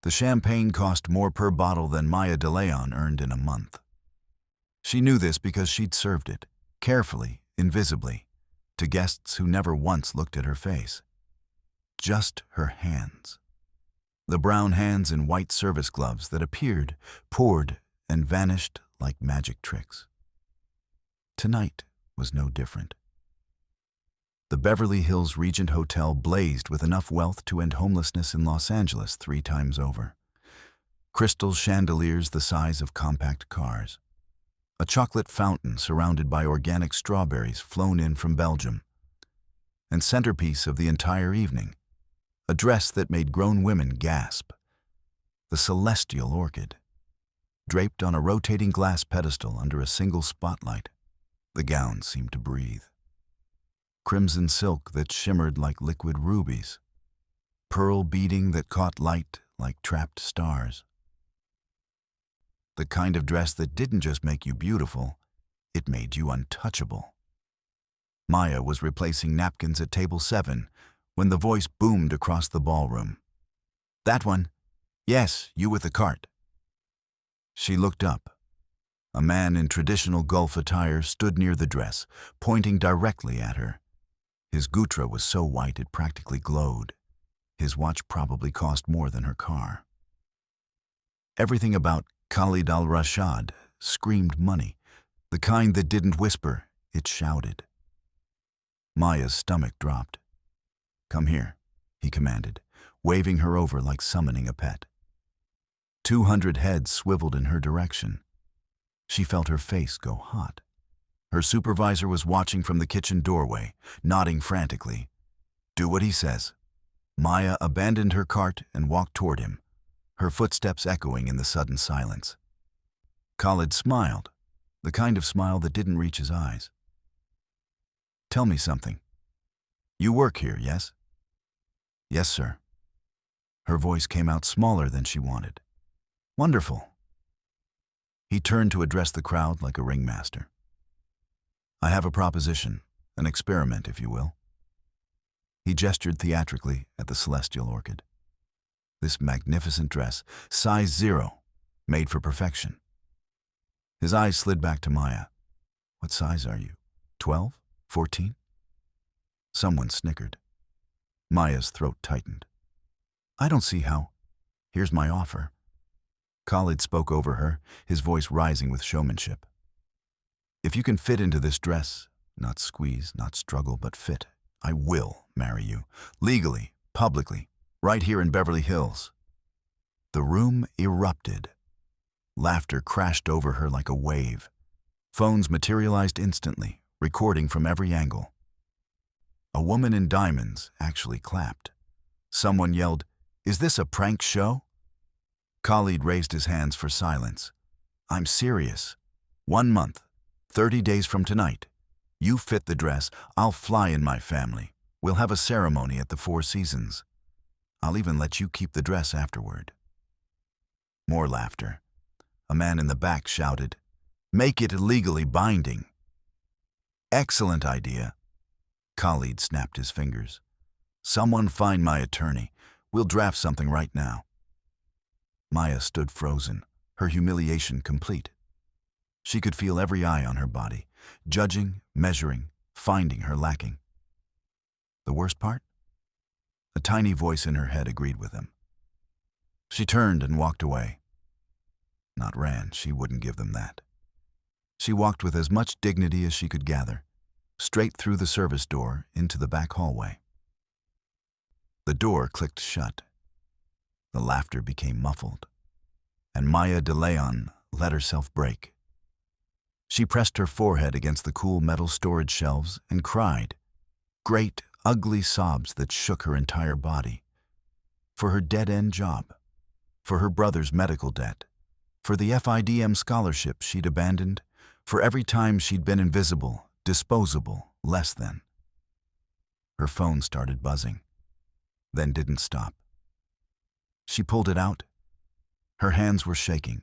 The champagne cost more per bottle than Maya DeLeon earned in a month. She knew this because she'd served it, carefully, invisibly, to guests who never once looked at her face. Just her hands. The brown hands in white service gloves that appeared, poured, and vanished like magic tricks. Tonight was no different. The Beverly Hills Regent Hotel blazed with enough wealth to end homelessness in Los Angeles 3 times over. Crystal chandeliers the size of compact cars. A chocolate fountain surrounded by organic strawberries flown in from Belgium. And centerpiece of the entire evening, a dress that made grown women gasp. The celestial orchid. Draped on a rotating glass pedestal under a single spotlight, the gown seemed to breathe. Crimson silk that shimmered like liquid rubies. Pearl beading that caught light like trapped stars. The kind of dress that didn't just make you beautiful, it made you untouchable. Maya was replacing napkins at table 7 when the voice boomed across the ballroom. "That one. Yes, you with the cart." She looked up. A man in traditional Gulf attire stood near the dress, pointing directly at her. His gutra was so white it practically glowed. His watch probably cost more than her car. Everything about Khalid al-Rashad screamed money, the kind that didn't whisper, it shouted. Maya's stomach dropped. "Come here," he commanded, waving her over like summoning a pet. 200 heads swiveled in her direction. She felt her face go hot. Her supervisor was watching from the kitchen doorway, nodding frantically. "Do what he says." Maya abandoned her cart and walked toward him, her footsteps echoing in the sudden silence. Khalid smiled, the kind of smile that didn't reach his eyes. "Tell me something. You work here, yes?" "Yes, sir." Her voice came out smaller than she wanted. "Wonderful." He turned to address the crowd like a ringmaster. "I have a proposition, an experiment, if you will." He gestured theatrically at the celestial orchid. This magnificent dress, size 0, made for perfection. His eyes slid back to Maya. "What size are you? 12? 14? Someone snickered. Maya's throat tightened. "I don't see how. Here's my offer." Khalid spoke over her, his voice rising with showmanship. "If you can fit into this dress, not squeeze, not struggle, but fit, I will marry you, legally, publicly, right here in Beverly Hills." The room erupted. Laughter crashed over her like a wave. Phones materialized instantly, recording from every angle. A woman in diamonds actually clapped. Someone yelled, "Is this a prank show?" Khalid raised his hands for silence. "I'm serious. 1 month, 30 days from tonight. You fit the dress, I'll fly in my family. We'll have a ceremony at the Four Seasons. I'll even let you keep the dress afterward." More laughter. A man in the back shouted, "Make it legally binding." "Excellent idea." Khalid snapped his fingers. "Someone find my attorney. We'll draft something right now." Maya stood frozen, her humiliation complete. She could feel every eye on her body, judging, measuring, finding her lacking. The worst part? A tiny voice in her head agreed with him. She turned and walked away. Not ran, she wouldn't give them that. She walked with as much dignity as she could gather, straight through the service door into the back hallway. The door clicked shut. The laughter became muffled, and Maya DeLeon let herself break. She pressed her forehead against the cool metal storage shelves and cried, great, ugly sobs that shook her entire body. For her dead-end job, for her brother's medical debt, for the FIDM scholarship she'd abandoned, for every time she'd been invisible, disposable, less than. Her phone started buzzing, then didn't stop. She pulled it out. Her hands were shaking.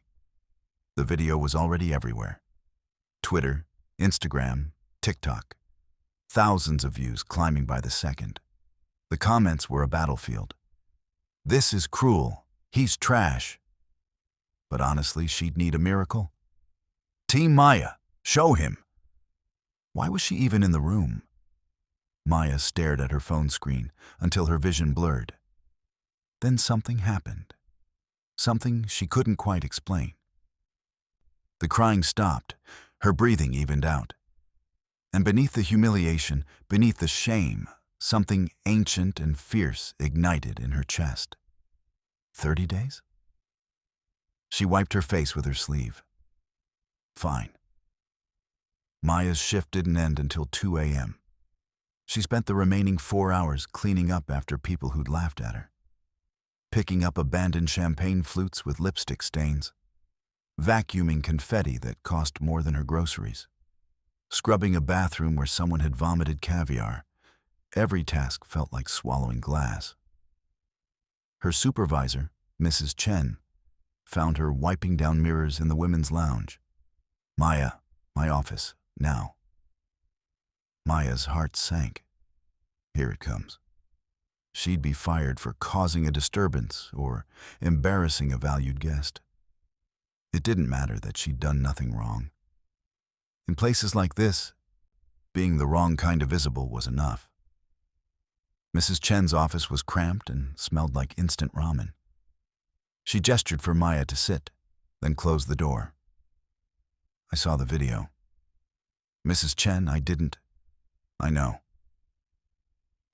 The video was already everywhere. Twitter, Instagram, TikTok. Thousands of views climbing by the second. The comments were a battlefield. "This is cruel. He's trash. But honestly, she'd need a miracle. Team Maya, show him. Why was she even in the room? Maya stared at her phone screen until her vision blurred. Then something happened. Something she couldn't quite explain. The crying stopped, her breathing evened out. And beneath the humiliation, beneath the shame, something ancient and fierce ignited in her chest. 30 days? She wiped her face with her sleeve. Fine. Maya's shift didn't end until 2 a.m. She spent the remaining 4 hours cleaning up after people who'd laughed at her. Picking up abandoned champagne flutes with lipstick stains. Vacuuming confetti that cost more than her groceries. Scrubbing a bathroom where someone had vomited caviar. Every task felt like swallowing glass. Her supervisor, Mrs. Chen, found her wiping down mirrors in the women's lounge. Maya, my office, now. Maya's heart sank. Here it comes. She'd be fired for causing a disturbance or embarrassing a valued guest. It didn't matter that she'd done nothing wrong. In places like this, being the wrong kind of visible was enough. Mrs. Chen's office was cramped and smelled like instant ramen. She gestured for Maya to sit, then closed the door. I saw the video. Mrs. Chen, I know.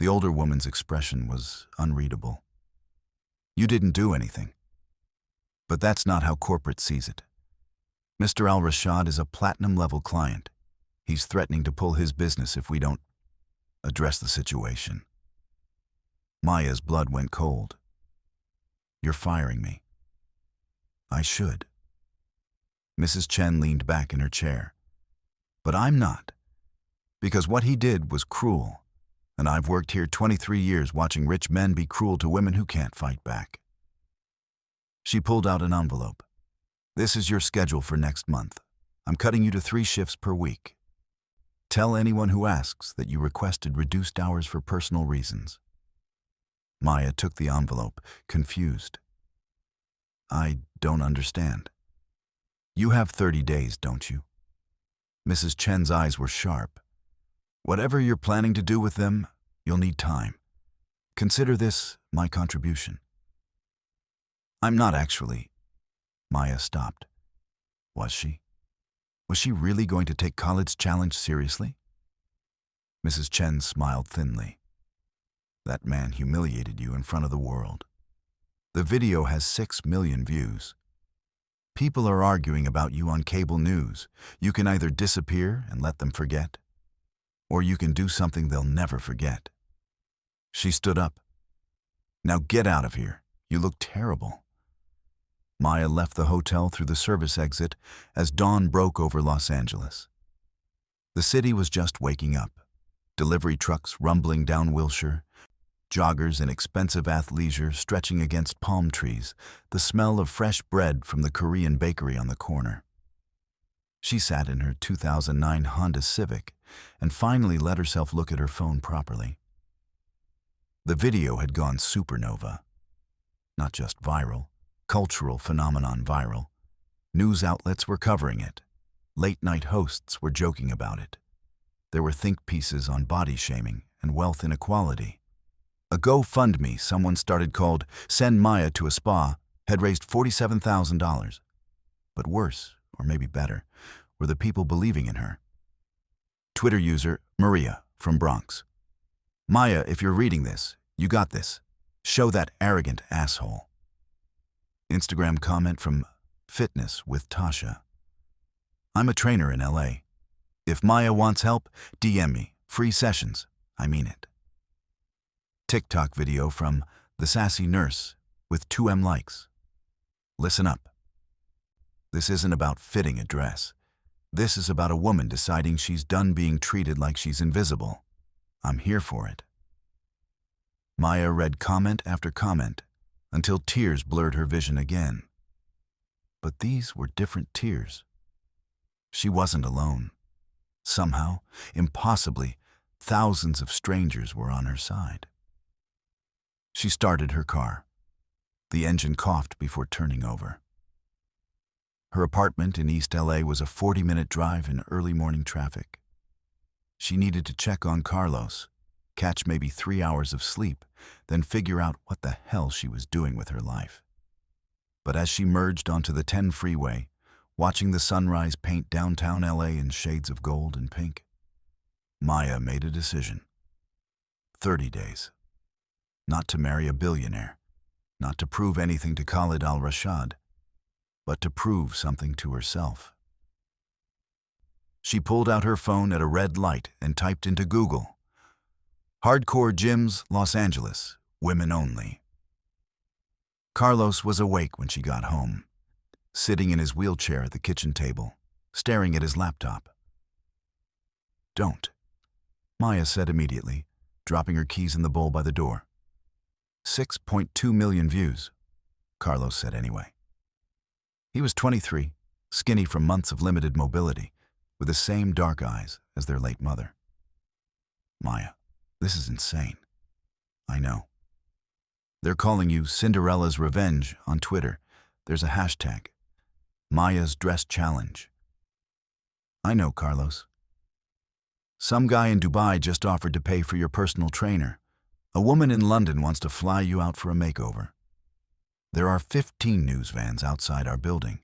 The older woman's expression was unreadable. You didn't do anything. But that's not how corporate sees it. Mr. Al-Rashad is a platinum-level client. He's threatening to pull his business if we don't address the situation. Maya's blood went cold. You're firing me. I should. Mrs. Chen leaned back in her chair. But I'm not. Because what he did was cruel, and I've worked here 23 years watching rich men be cruel to women who can't fight back. She pulled out an envelope. This is your schedule for next month. I'm cutting you to 3 shifts per week. Tell anyone who asks that you requested reduced hours for personal reasons. Maya took the envelope, confused. I don't understand. You have 30 days, don't you? Mrs. Chen's eyes were sharp. Whatever you're planning to do with them, you'll need time. Consider this my contribution. I'm not actually. Maya stopped. Was she? Was she really going to take Khalid's challenge seriously? Mrs. Chen smiled thinly. That man humiliated you in front of the world. The video has 6 million views. People are arguing about you on cable news. You can either disappear and let them forget, or you can do something they'll never forget. She stood up. Now get out of here. You look terrible. Maya left the hotel through the service exit as dawn broke over Los Angeles. The city was just waking up. Delivery trucks rumbling down Wilshire, joggers in expensive athleisure stretching against palm trees, the smell of fresh bread from the Korean bakery on the corner. She sat in her 2009 Honda Civic and finally let herself look at her phone properly. The video had gone supernova. Not just viral, cultural phenomenon viral. News outlets were covering it. Late-night hosts were joking about it. There were think pieces on body shaming and wealth inequality. A GoFundMe someone started called Send Maya to a Spa had raised $47,000. But worse, or maybe better, were the people believing in her. Twitter user Maria from Bronx. Maya, if you're reading this, you got this. Show that arrogant asshole. Instagram comment from Fitness with Tasha. I'm a trainer in LA. If Maya wants help, DM me. Free sessions. I mean it. TikTok video from The Sassy Nurse with 2M likes. Listen up. This isn't about fitting a dress. This is about a woman deciding she's done being treated like she's invisible. I'm here for it. Maya read comment after comment until tears blurred her vision again. But these were different tears. She wasn't alone. Somehow, impossibly, thousands of strangers were on her side. She started her car. The engine coughed before turning over. Her apartment in East LA was a 40-minute drive in early morning traffic. She needed to check on Carlos, catch maybe 3 hours of sleep, then figure out what the hell she was doing with her life. But as she merged onto the 10 freeway, watching the sunrise paint downtown LA in shades of gold and pink, Maya made a decision. 30 days. Not to marry a billionaire, not to prove anything to Khalid al-Rashad, but to prove something to herself. She pulled out her phone at a red light and typed into Google, "Hardcore gyms, Los Angeles, women only." Carlos was awake when she got home, sitting in his wheelchair at the kitchen table, staring at his laptop. "Don't," Maya said immediately, dropping her keys in the bowl by the door. 6.2 million views, Carlos said anyway. He was 23, skinny from months of limited mobility, with the same dark eyes as their late mother. "Maya, this is insane." "I know. They're calling you Cinderella's Revenge on Twitter. There's a hashtag, Maya's Dress Challenge." "I know, Carlos. Some guy in Dubai just offered to pay for your personal trainer. A woman in London wants to fly you out for a makeover. There are 15 news vans outside our building."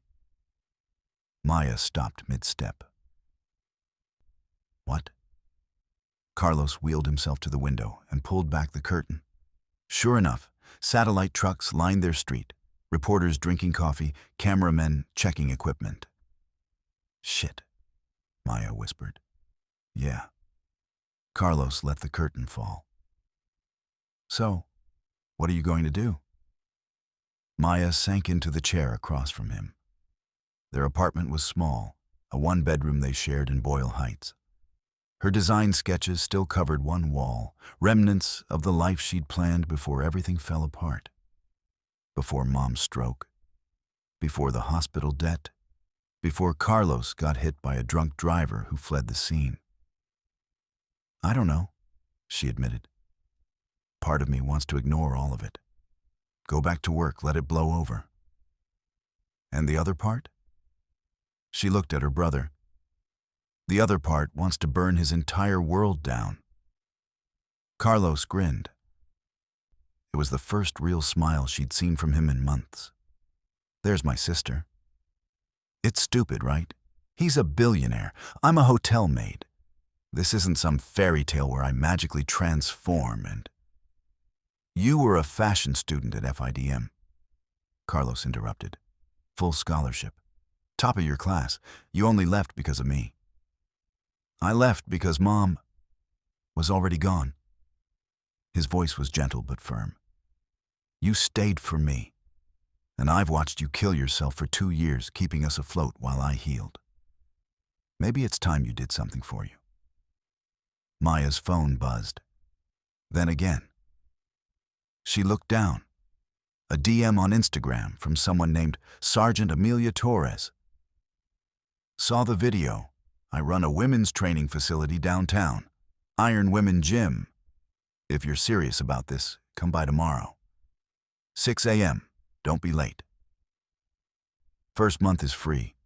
Maya stopped mid-step. "What?" Carlos wheeled himself to the window and pulled back the curtain. Sure enough, satellite trucks lined their street, reporters drinking coffee, cameramen checking equipment. "Shit," Maya whispered. "Yeah." Carlos let the curtain fall. "So, what are you going to do?" Maya sank into the chair across from him. Their apartment was small, a one-bedroom they shared in Boyle Heights. Her design sketches still covered one wall, remnants of the life she'd planned before everything fell apart. Before Mom's stroke, before the hospital debt, before Carlos got hit by a drunk driver who fled the scene. "I don't know," she admitted. "Part of me wants to ignore all of it. Go back to work, let it blow over." "And the other part?" She looked at her brother. "The other part wants to burn his entire world down." Carlos grinned. It was the first real smile she'd seen from him in months. "There's my sister. It's stupid, right? He's a billionaire. I'm a hotel maid. This isn't some fairy tale where I magically transform and—" "You were a fashion student at FIDM," Carlos interrupted. "Full scholarship. Top of your class. You only left because of me." "I left because Mom was already gone." His voice was gentle but firm. "You stayed for me, and I've watched you kill yourself for 2 years, keeping us afloat while I healed. Maybe it's time you did something for you." Maya's phone buzzed. Then again. She looked down. A DM on Instagram from someone named Sergeant Amelia Torres. "Saw the video. I run a women's training facility downtown. Iron Women Gym. If you're serious about this, come by tomorrow. 6 a.m. Don't be late. First month is free."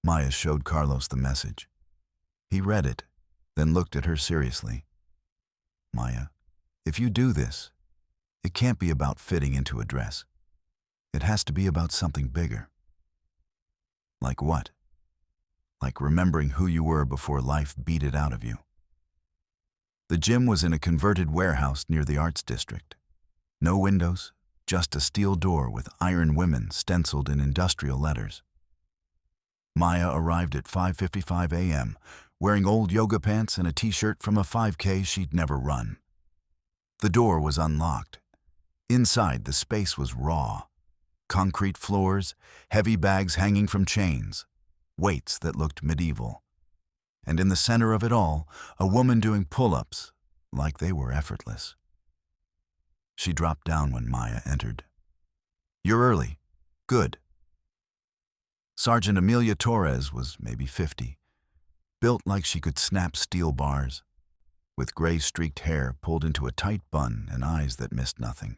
Maya showed Carlos the message. He read it, then looked at her seriously. "Maya, if you do this, it can't be about fitting into a dress. It has to be about something bigger." "Like what?" "Like remembering who you were before life beat it out of you." The gym was in a converted warehouse near the Arts District. No windows, just a steel door with Iron Women stenciled in industrial letters. Maya arrived at 5:55 a.m., wearing old yoga pants and a t-shirt from a 5K she'd never run. The door was unlocked. Inside, the space was raw. Concrete floors, heavy bags hanging from chains, weights that looked medieval. And in the center of it all, a woman doing pull-ups like they were effortless. She dropped down when Maya entered. "You're early. Good." Sergeant Amelia Torres was maybe 50, built like she could snap steel bars, with gray-streaked hair pulled into a tight bun and eyes that missed nothing.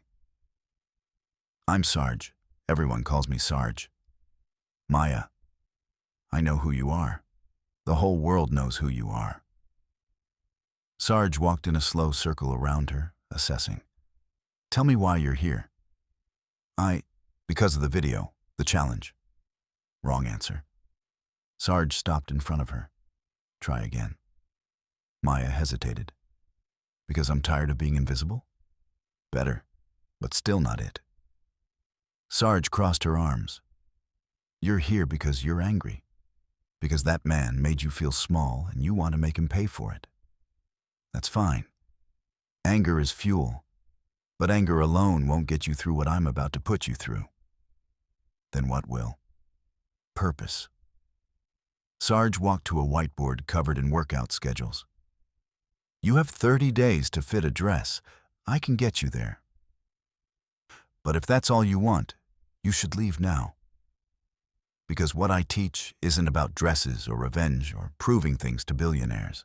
I'm Sarge. Everyone calls me Sarge. Maya, I know who you are. The whole world knows who you are. Sarge walked in a slow circle around her, assessing. Tell me why you're here. Because of the video, the challenge. Wrong answer. Sarge stopped in front of her. Try again. Maya hesitated. Because I'm tired of being invisible? Better, but still not it. Sarge crossed her arms. You're here because you're angry. Because that man made you feel small and you want to make him pay for it. That's fine. Anger is fuel, but anger alone won't get you through what I'm about to put you through. Then what will? Purpose. Sarge walked to a whiteboard covered in workout schedules. You have 30 days to fit a dress. I can get you there. But if that's all you want, you should leave now. Because what I teach isn't about dresses or revenge or proving things to billionaires.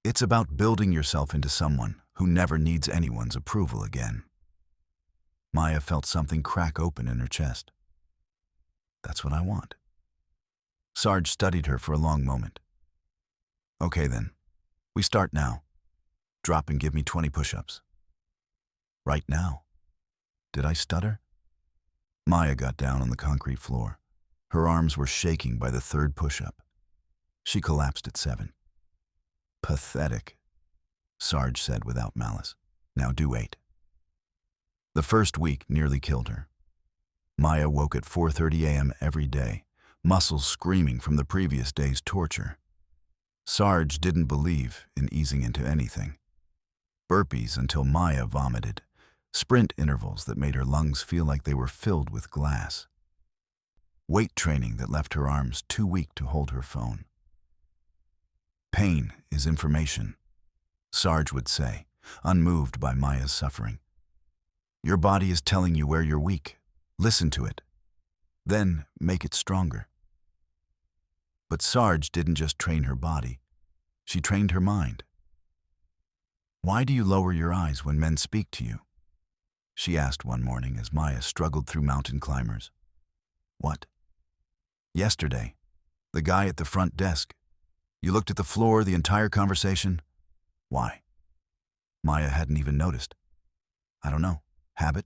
It's about building yourself into someone who never needs anyone's approval again. Maya felt something crack open in her chest. That's what I want. Sarge studied her for a long moment. Okay then, we start now. Drop and give me 20 push-ups. Right now? Did I stutter? Maya got down on the concrete floor. Her arms were shaking by the third push-up. She collapsed at 7. Pathetic, Sarge said without malice. Now do 8. The first week nearly killed her. Maya woke at 4:30 a.m. every day, muscles screaming from the previous day's torture. Sarge didn't believe in easing into anything. Burpees until Maya vomited, sprint intervals that made her lungs feel like they were filled with glass. Weight training that left her arms too weak to hold her phone. Pain is information, Sarge would say, unmoved by Maya's suffering. Your body is telling you where you're weak. Listen to it. Then make it stronger. But Sarge didn't just train her body. She trained her mind. Why do you lower your eyes when men speak to you? She asked one morning as Maya struggled through mountain climbers. What? Yesterday, the guy at the front desk. You looked at the floor the entire conversation. Why? Maya hadn't even noticed. I don't know. Habit?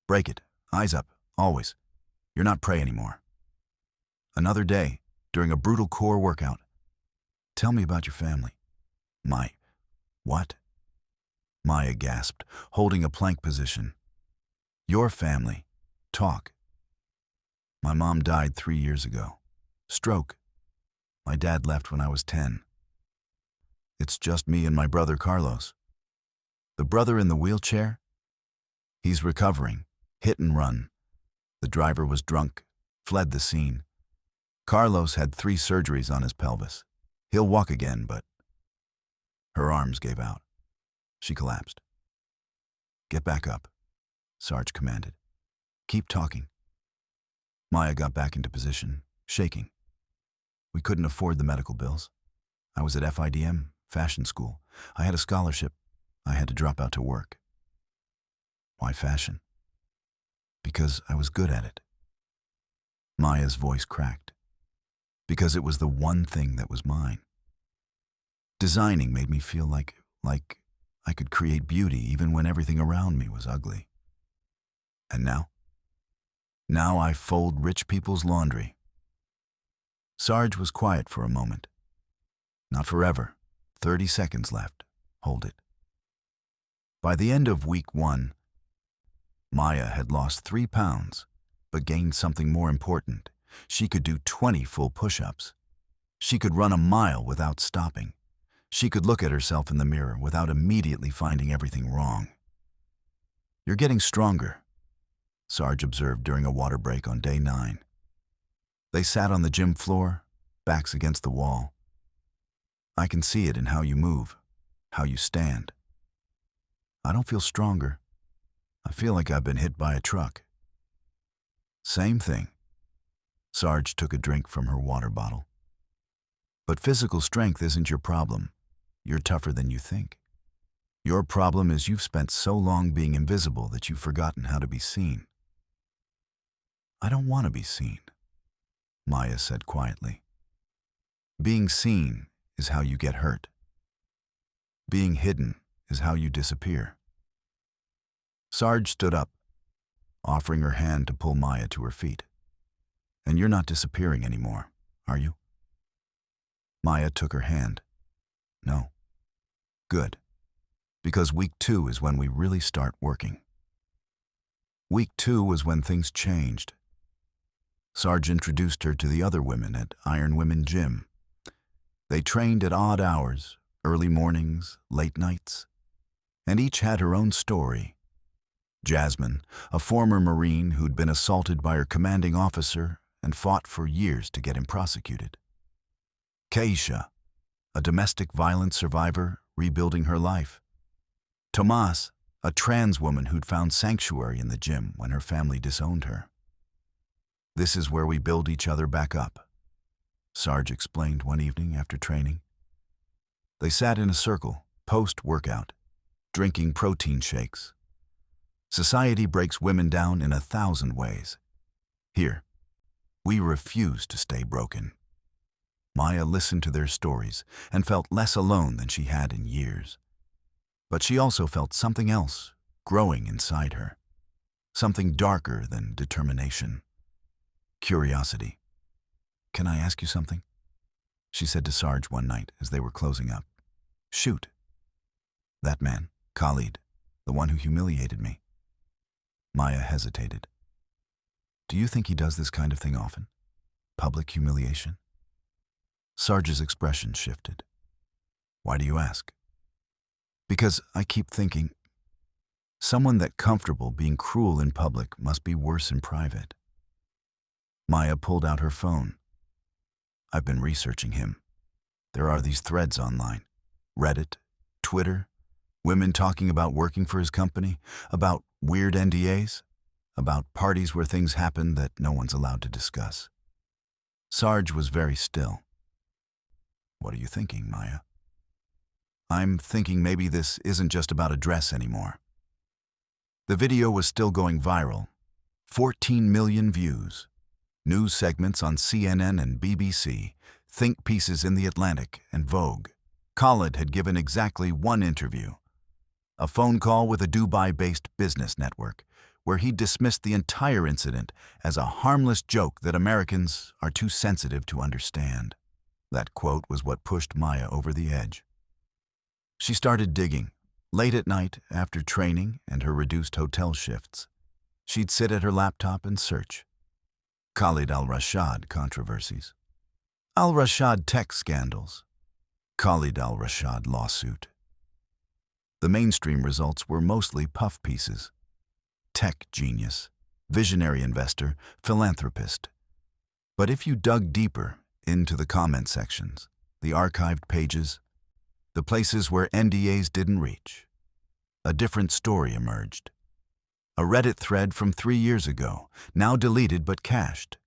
Break it. Eyes up. Always. You're not prey anymore. Another day, during a brutal core workout. Tell me about your family. What? Maya gasped, holding a plank position. Your family. Talk. My mom died 3 years ago. Stroke. My dad left when I was 10. It's just me and my brother Carlos. The brother in the wheelchair? He's recovering. Hit and run. The driver was drunk, fled the scene. Carlos had 3 surgeries on his pelvis. He'll walk again, but... Her arms gave out. She collapsed. Get back up, Sarge commanded. Keep talking. Maya got back into position, shaking. We couldn't afford the medical bills. I was at FIDM, fashion school. I had a scholarship. I had to drop out to work. Why fashion? Because I was good at it. Maya's voice cracked. Because it was the one thing that was mine. Designing made me feel like I could create beauty even when everything around me was ugly. And now? Now I fold rich people's laundry. Sarge was quiet for a moment. Not forever. 30 seconds left. Hold it. By the end of week 1, Maya had lost 3 pounds, but gained something more important. She could do 20 full push-ups. She could run a mile without stopping. She could look at herself in the mirror without immediately finding everything wrong. You're getting stronger, Sarge observed during a water break on day 9. They sat on the gym floor, backs against the wall. I can see it in how you move, how you stand. I don't feel stronger. I feel like I've been hit by a truck. Same thing. Sarge took a drink from her water bottle. But physical strength isn't your problem. You're tougher than you think. Your problem is you've spent so long being invisible that you've forgotten how to be seen. I don't want to be seen, Maya said quietly. Being seen is how you get hurt. Being hidden is how you disappear. Sarge stood up, offering her hand to pull Maya to her feet. And you're not disappearing anymore, are you? Maya took her hand. No. Good. Because week 2 is when we really start working. Week 2 was when things changed. Sarge introduced her to the other women at Iron Women Gym. They trained at odd hours, early mornings, late nights, and each had her own story. Jasmine, a former Marine who'd been assaulted by her commanding officer and fought for years to get him prosecuted. Keisha, a domestic violence survivor rebuilding her life. Tomas, a trans woman who'd found sanctuary in the gym when her family disowned her. This is where we build each other back up, Sarge explained one evening after training. They sat in a circle, post-workout, drinking protein shakes. Society breaks women down in 1,000 ways. Here, we refuse to stay broken. Maya listened to their stories and felt less alone than she had in years. But she also felt something else growing inside her, something darker than determination. Curiosity. Can I ask you something? She said to Sarge one night as they were closing up. Shoot. That man, Khalid, the one who humiliated me. Maya hesitated. Do you think he does this kind of thing often? Public humiliation? Sarge's expression shifted. Why do you ask? Because I keep thinking, someone that comfortable being cruel in public must be worse in private. Maya pulled out her phone. I've been researching him. There are these threads online, Reddit, Twitter, women talking about working for his company, about weird NDAs, about parties where things happen that no one's allowed to discuss. Sarge was very still. What are you thinking, Maya? I'm thinking maybe this isn't just about a dress anymore. The video was still going viral. 14 million views. News segments on CNN and BBC, think pieces in The Atlantic and Vogue. Khalid had given exactly one interview. A phone call with a Dubai-based business network, where he dismissed the entire incident as a harmless joke that Americans are too sensitive to understand. That quote was what pushed Maya over the edge. She started digging. Late at night, after training and her reduced hotel shifts, she'd sit at her laptop and search. Khalid al-Rashad controversies. Al-Rashad tech scandals. Khalid al-Rashad lawsuit. The mainstream results were mostly puff pieces. Tech genius, visionary investor, philanthropist. But if you dug deeper into the comment sections, the archived pages, the places where NDAs didn't reach, a different story emerged. A Reddit thread from 3 years ago, now deleted but cached.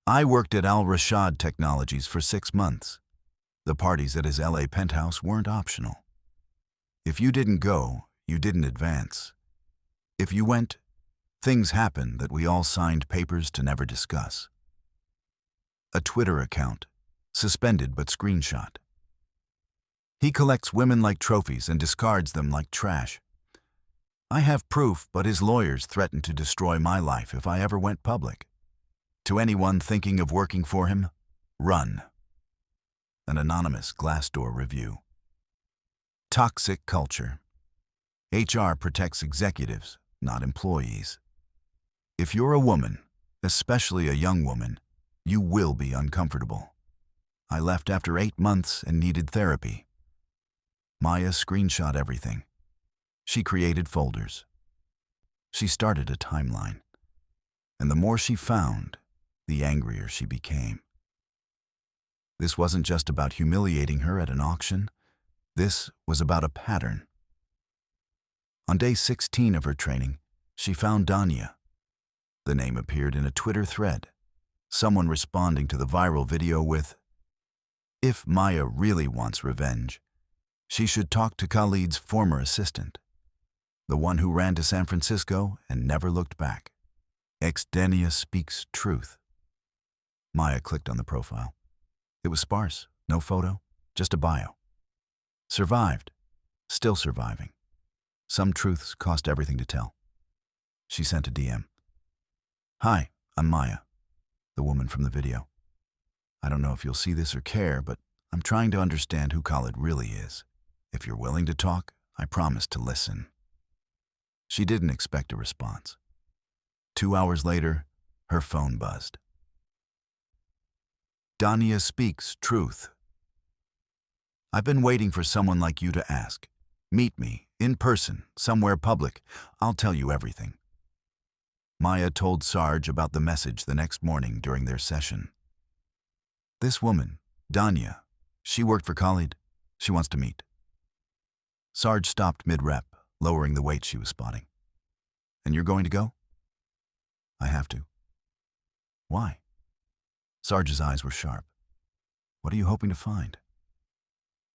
I worked at Al-Rashad Technologies for 6 months. The parties at his LA penthouse weren't optional. If you didn't go, you didn't advance. If you went, things happened that we all signed papers to never discuss. A Twitter account, suspended but screenshot. He collects women like trophies and discards them like trash. I have proof, but his lawyers threatened to destroy my life if I ever went public. To anyone thinking of working for him, run. An anonymous Glassdoor review. Toxic culture. HR protects executives, not employees. If you're a woman, especially a young woman, you will be uncomfortable. I left after 8 months and needed therapy. Maya screenshot everything. She created folders. She started a timeline. And the more she found, the angrier she became. This wasn't just about humiliating her at an auction. This was about a pattern. On day 16 of her training, she found Danya. The name appeared in a Twitter thread, someone responding to the viral video with, "If Maya really wants revenge, she should talk to Khalid's former assistant, the one who ran to San Francisco and never looked back." Exdenia speaks truth. Maya clicked on the profile. It was sparse, no photo, just a bio. Survived, still surviving. Some truths cost everything to tell. She sent a DM. Hi, I'm Maya, the woman from the video. I don't know if you'll see this or care, but I'm trying to understand who Khalid really is. If you're willing to talk, I promise to listen. She didn't expect a response. 2 hours later, her phone buzzed. Dania speaks truth. I've been waiting for someone like you to ask. Meet me, in person, somewhere public. I'll tell you everything. Maya told Sarge about the message the next morning during their session. This woman, Dania, she worked for Khalid. She wants to meet. Sarge stopped mid-rep, lowering the weight she was spotting. And you're going to go? I have to. Why? Sarge's eyes were sharp. What are you hoping to find?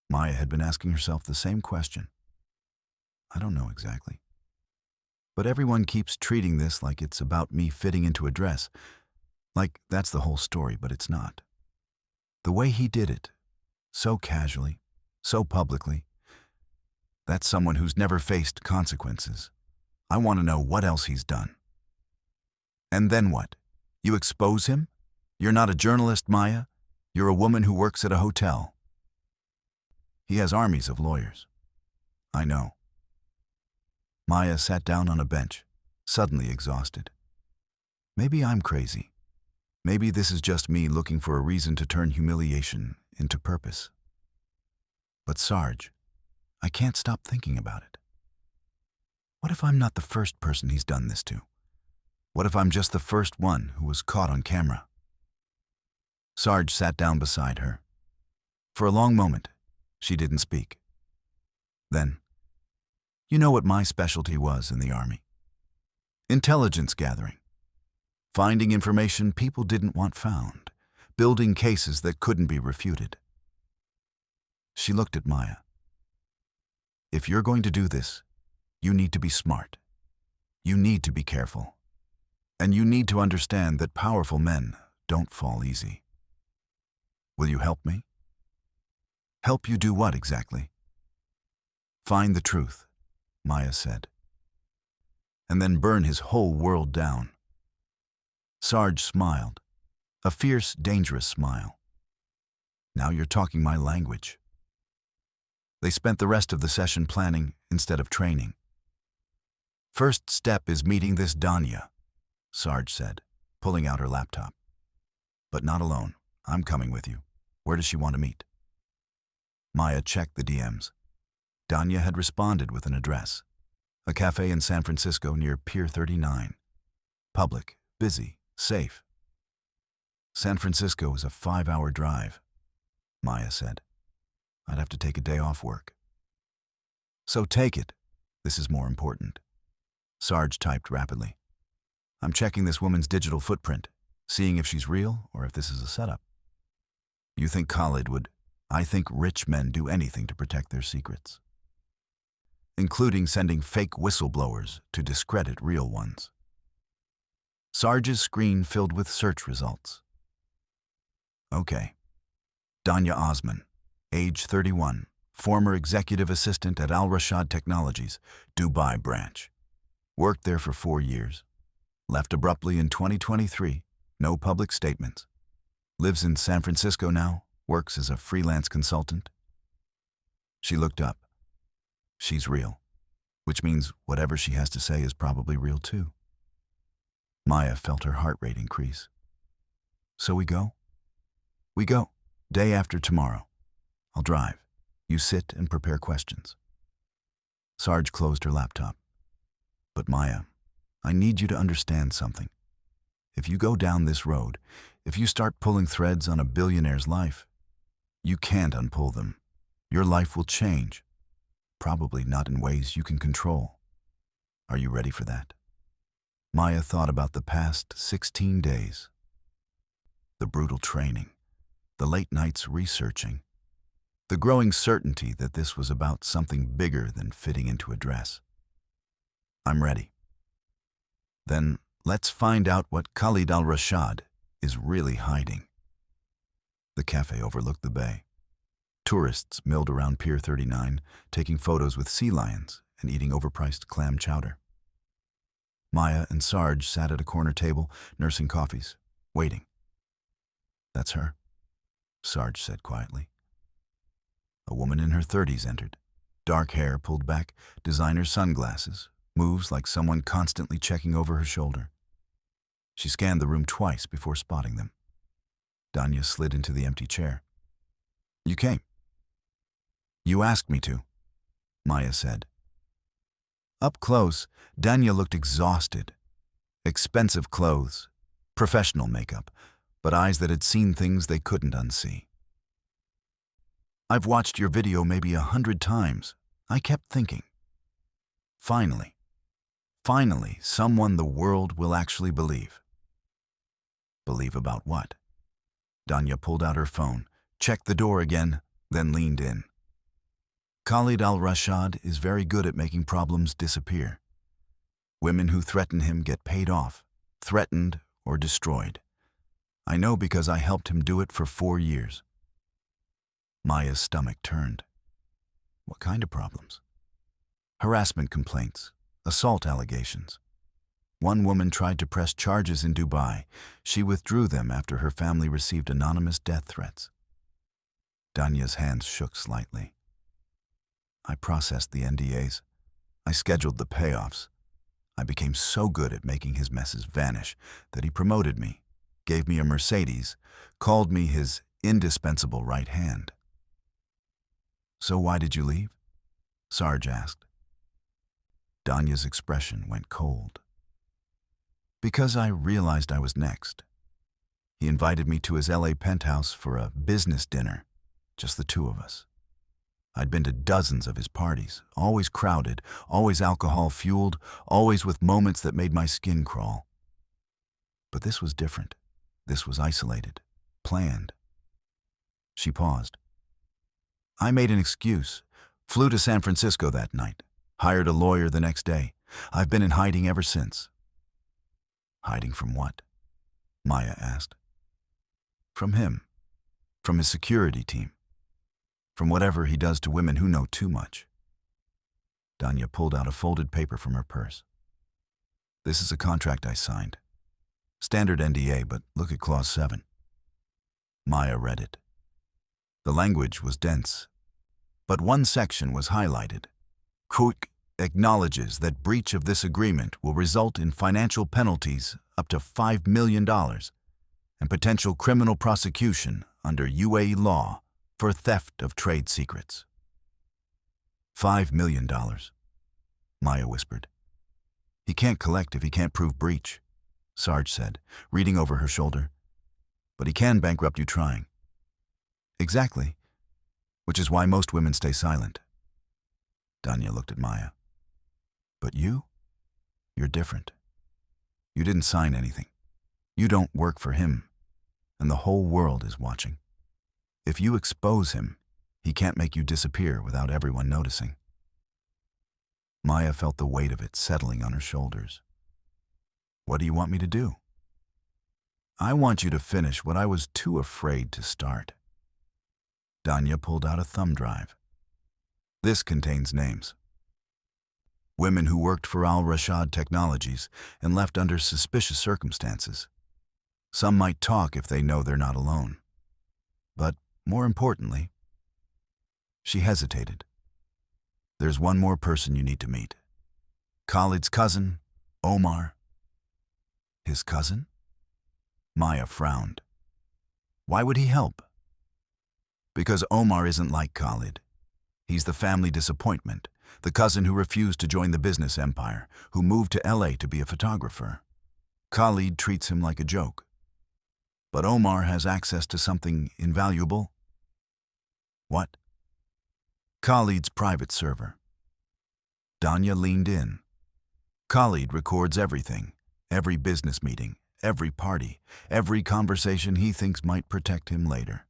Maya had been asking herself the same question. I don't know exactly. But everyone keeps treating this like it's about me fitting into a dress. Like that's the whole story, but it's not. The way he did it, so casually, so publicly, that's someone who's never faced consequences. I want to know what else he's done. And then what? You expose him? You're not a journalist, Maya. You're a woman who works at a hotel. He has armies of lawyers. I know. Maya sat down on a bench, suddenly exhausted. Maybe I'm crazy. Maybe this is just me looking for a reason to turn humiliation into purpose. But Sarge, I can't stop thinking about it. What if I'm not the first person he's done this to? What if I'm just the first one who was caught on camera? Sarge sat down beside her. For a long moment, she didn't speak. Then, you know what my specialty was in the army? Intelligence gathering. Finding information people didn't want found. Building cases that couldn't be refuted. She looked at Maya. If you're going to do this, you need to be smart. You need to be careful. And you need to understand that powerful men don't fall easy. Will you help me? Help you do what exactly? Find the truth, Maya said. And then burn his whole world down. Sarge smiled, a fierce, dangerous smile. Now you're talking my language. They spent the rest of the session planning instead of training. First step is meeting this Dania, Sarge said, pulling out her laptop. But not alone. I'm coming with you. Where does she want to meet? Maya checked the DMs. Dania had responded with an address. A cafe in San Francisco near Pier 39. Public, busy, safe. San Francisco is a 5-hour drive, Maya said. I'd have to take a day off work. So take it. This is more important. Sarge typed rapidly. I'm checking this woman's digital footprint, seeing if she's real or if this is a setup. You think Khalid would? I think rich men do anything to protect their secrets, including sending fake whistleblowers to discredit real ones. Sarge's screen filled with search results. Okay. Dania Osman, age 31, former executive assistant at Al Rashad Technologies, Dubai branch. Worked there for 4 years. Left abruptly in 2023, no public statements. Lives in San Francisco now, works as a freelance consultant. She looked up. She's real, which means whatever she has to say is probably real too. Maya felt her heart rate increase. So we go? We go. Day after tomorrow. I'll drive. You sit and prepare questions. Sarge closed her laptop. But Maya, I need you to understand something. If you go down this road, if you start pulling threads on a billionaire's life, you can't unpull them. Your life will change. Probably not in ways you can control. Are you ready for that? Maya thought about the past 16 days. The brutal training, the late nights researching, the growing certainty that this was about something bigger than fitting into a dress. I'm ready. Then Let's find out what Khalid al-Rashad is really hiding. The cafe overlooked the bay. Tourists milled around Pier 39, taking photos with sea lions and eating overpriced clam chowder. Maya and Sarge sat at a corner table, nursing coffees, waiting. "That's her," Sarge said quietly. A woman in her 30s entered. Dark hair pulled back, designer sunglasses, moves like someone constantly checking over her shoulder. She scanned the room twice before spotting them. Danya slid into the empty chair. "You came." "You asked me to," Maya said. Up close, Danya looked exhausted. Expensive clothes, professional makeup, but eyes that had seen things they couldn't unsee. "I've watched your video maybe 100 times. I kept thinking. Finally, someone the world will actually believe." "Believe about what?" Danya pulled out her phone, checked the door again, then leaned in. "Khalid al-Rashad is very good at making problems disappear. Women who threaten him get paid off, threatened or destroyed. I know because I helped him do it for 4 years. Maya's stomach turned. What kind of problems? Harassment complaints, assault allegations. One woman tried to press charges in Dubai. She withdrew them after her family received anonymous death threats. Danya's hands shook slightly. I processed the NDAs. I scheduled the payoffs. I became so good at making his messes vanish that he promoted me, gave me a Mercedes, called me his indispensable right hand. So why did you leave? Sarge asked. Danya's expression went cold. Because I realized I was next. He invited me to his LA penthouse for a business dinner, just the two of us. I'd been to dozens of his parties, always crowded, always alcohol-fueled, always with moments that made my skin crawl. But this was different. This was isolated, planned. She paused. I made an excuse, flew to San Francisco that night, hired a lawyer the next day. I've been in hiding ever since. Hiding from what? Maya asked. From him, from his security team, from whatever he does to women who know too much. Danya pulled out a folded paper from her purse. This is a contract I signed. Standard NDA, but look at Clause 7. Maya read it. The language was dense, but one section was highlighted. Cook acknowledges that breach of this agreement will result in financial penalties up to $5 million and potential criminal prosecution under UAE law for theft of trade secrets. $5 million, Maya whispered. He can't collect if he can't prove breach, Sarge said, reading over her shoulder. But he can bankrupt you trying. Exactly, which is why most women stay silent. Danya looked at Maya. But you? You're different. You didn't sign anything. You don't work for him, and the whole world is watching. If you expose him, he can't make you disappear without everyone noticing. Maya felt the weight of it settling on her shoulders. What do you want me to do? I want you to finish what I was too afraid to start. Danya pulled out a thumb drive. This contains names. Women who worked for Al-Rashad Technologies and left under suspicious circumstances. Some might talk if they know they're not alone. But more importantly, she hesitated. There's one more person you need to meet. Khalid's cousin, Omar. His cousin? Maya frowned. Why would he help? Because Omar isn't like Khalid. He's the family disappointment, the cousin who refused to join the business empire, who moved to LA to be a photographer. Khalid treats him like a joke. But Omar has access to something invaluable. What? Khalid's private server. Danya leaned in. Khalid records everything, every business meeting, every party, every conversation he thinks might protect him later.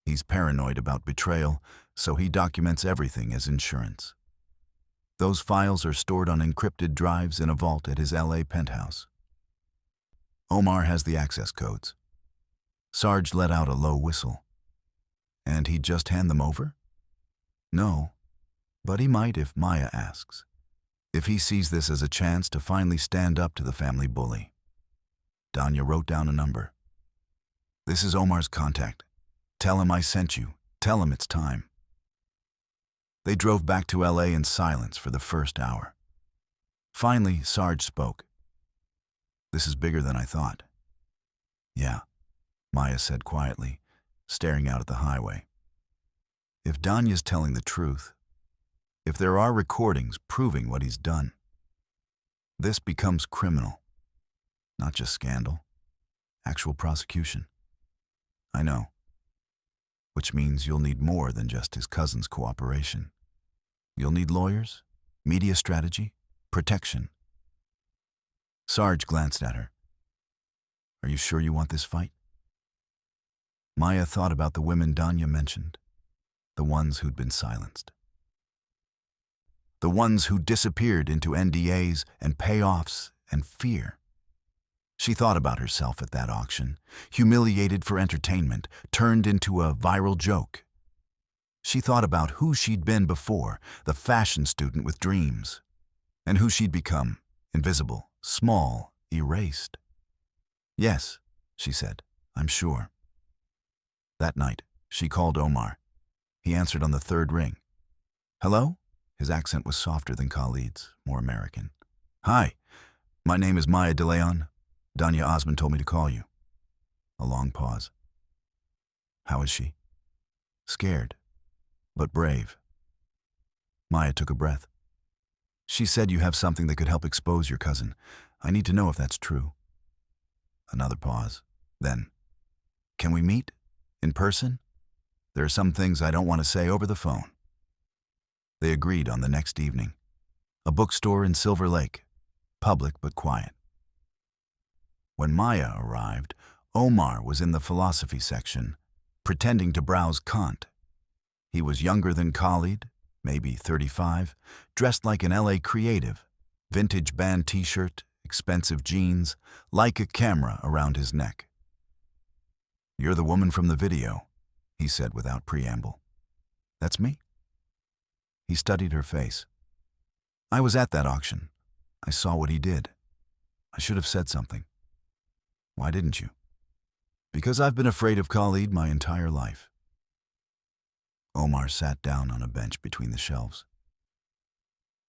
He's paranoid about betrayal, so he documents everything as insurance. Those files are stored on encrypted drives in a vault at his LA penthouse. Omar has the access codes. Sarge let out a low whistle. And he'd just hand them over? No, but he might if Maya asks. If he sees this as a chance to finally stand up to the family bully. Danya wrote down a number. This is Omar's contact. Tell him I sent you. Tell him it's time. They drove back to LA in silence for the first hour. Finally, Sarge spoke. This is bigger than I thought. Yeah, Maya said quietly, staring out at the highway. If Danya's telling the truth, if there are recordings proving what he's done, this becomes criminal. Not just scandal, actual prosecution. I know. Which means you'll need more than just his cousin's cooperation. You'll need lawyers, media strategy, protection. Sarge glanced at her. Are you sure you want this fight? Maya thought about the women Danya mentioned, the ones who'd been silenced. The ones who disappeared into NDAs and payoffs and fear. She thought about herself at that auction, humiliated for entertainment, turned into a viral joke. She thought about who she'd been before, the fashion student with dreams, and who she'd become, invisible, small, erased. Yes, she said, I'm sure. That night, she called Omar. He answered on the third ring. Hello? His accent was softer than Khalid's, more American. Hi, my name is Maya DeLeon. Danya Osman told me to call you. A long pause. How is she? Scared, but brave. Maya took a breath. She said you have something that could help expose your cousin. I need to know if that's true. Another pause. Then, can we meet? In person? There are some things I don't want to say over the phone. They agreed on the next evening. A bookstore in Silver Lake. Public but quiet. When Maya arrived, Omar was in the philosophy section, pretending to browse Kant. He was younger than Khalid, maybe 35, dressed like an LA creative, vintage band t-shirt, expensive jeans, like a camera around his neck. You're the woman from the video, he said without preamble. That's me? He studied her face. I was at that auction. I saw what he did. I should have said something. Why didn't you? Because I've been afraid of Khalid my entire life. Omar sat down on a bench between the shelves.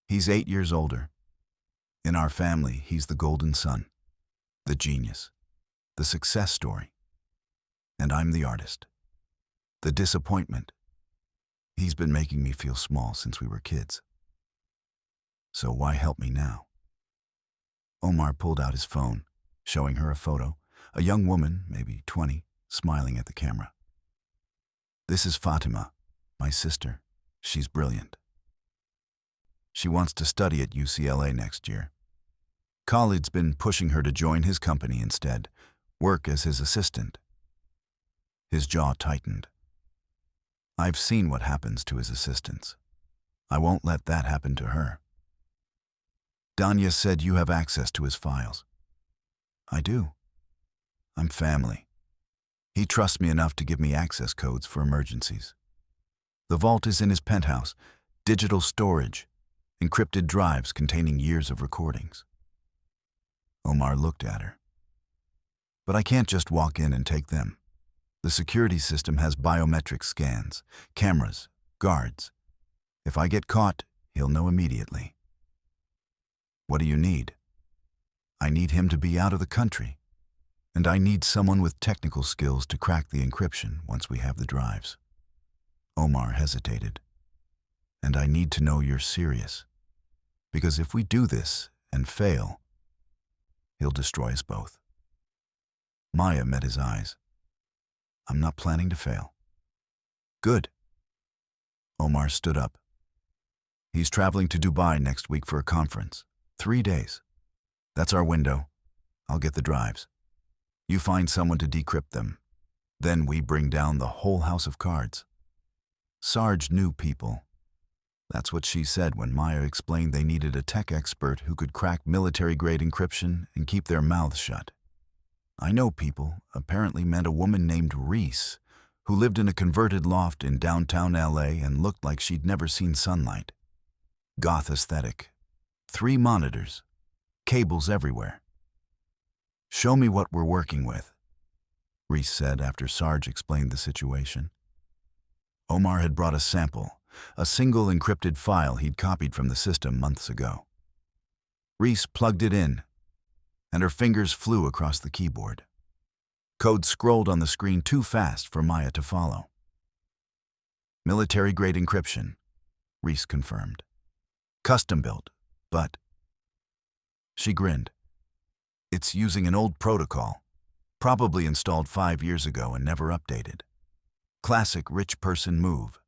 He's 8 years older. In our family, he's the golden son, the genius, the success story. And I'm the artist, the disappointment. He's been making me feel small since we were kids. So why help me now? Omar pulled out his phone, showing her a photo, a young woman, maybe 20, smiling at the camera. This is Fatima, my sister. She's brilliant. She wants to study at UCLA next year. Khalid's been pushing her to join his company instead, work as his assistant. His jaw tightened. I've seen what happens to his assistants. I won't let that happen to her. Danya said you have access to his files. I do. I'm family. He trusts me enough to give me access codes for emergencies. The vault is in his penthouse, digital storage, encrypted drives containing years of recordings. Omar looked at her. But I can't just walk in and take them. The security system has biometric scans, cameras, guards. If I get caught, he'll know immediately. What do you need? I need him to be out of the country. And I need someone with technical skills to crack the encryption once we have the drives. Omar hesitated. And I need to know you're serious. Because if we do this and fail, he'll destroy us both. Maya met his eyes. I'm not planning to fail. Good. Omar stood up. He's traveling to Dubai next week for a conference. 3 days. That's our window. I'll get the drives. You find someone to decrypt them. Then we bring down the whole house of cards. Sarge knew people. That's what she said when Maya explained they needed a tech expert who could crack military-grade encryption and keep their mouths shut. I know people apparently met a woman named Reese, who lived in a converted loft in downtown LA and looked like she'd never seen sunlight. Goth aesthetic. 3 monitors. Cables everywhere. Show me what we're working with, Reese said after Sarge explained the situation. Omar had brought a sample, a single encrypted file he'd copied from the system months ago. Reese plugged it in, and her fingers flew across the keyboard. Code scrolled on the screen too fast for Maya to follow. Military-grade encryption, Reese confirmed. Custom-built, but... She grinned. It's using an old protocol, probably installed 5 years ago and never updated. Classic rich person move.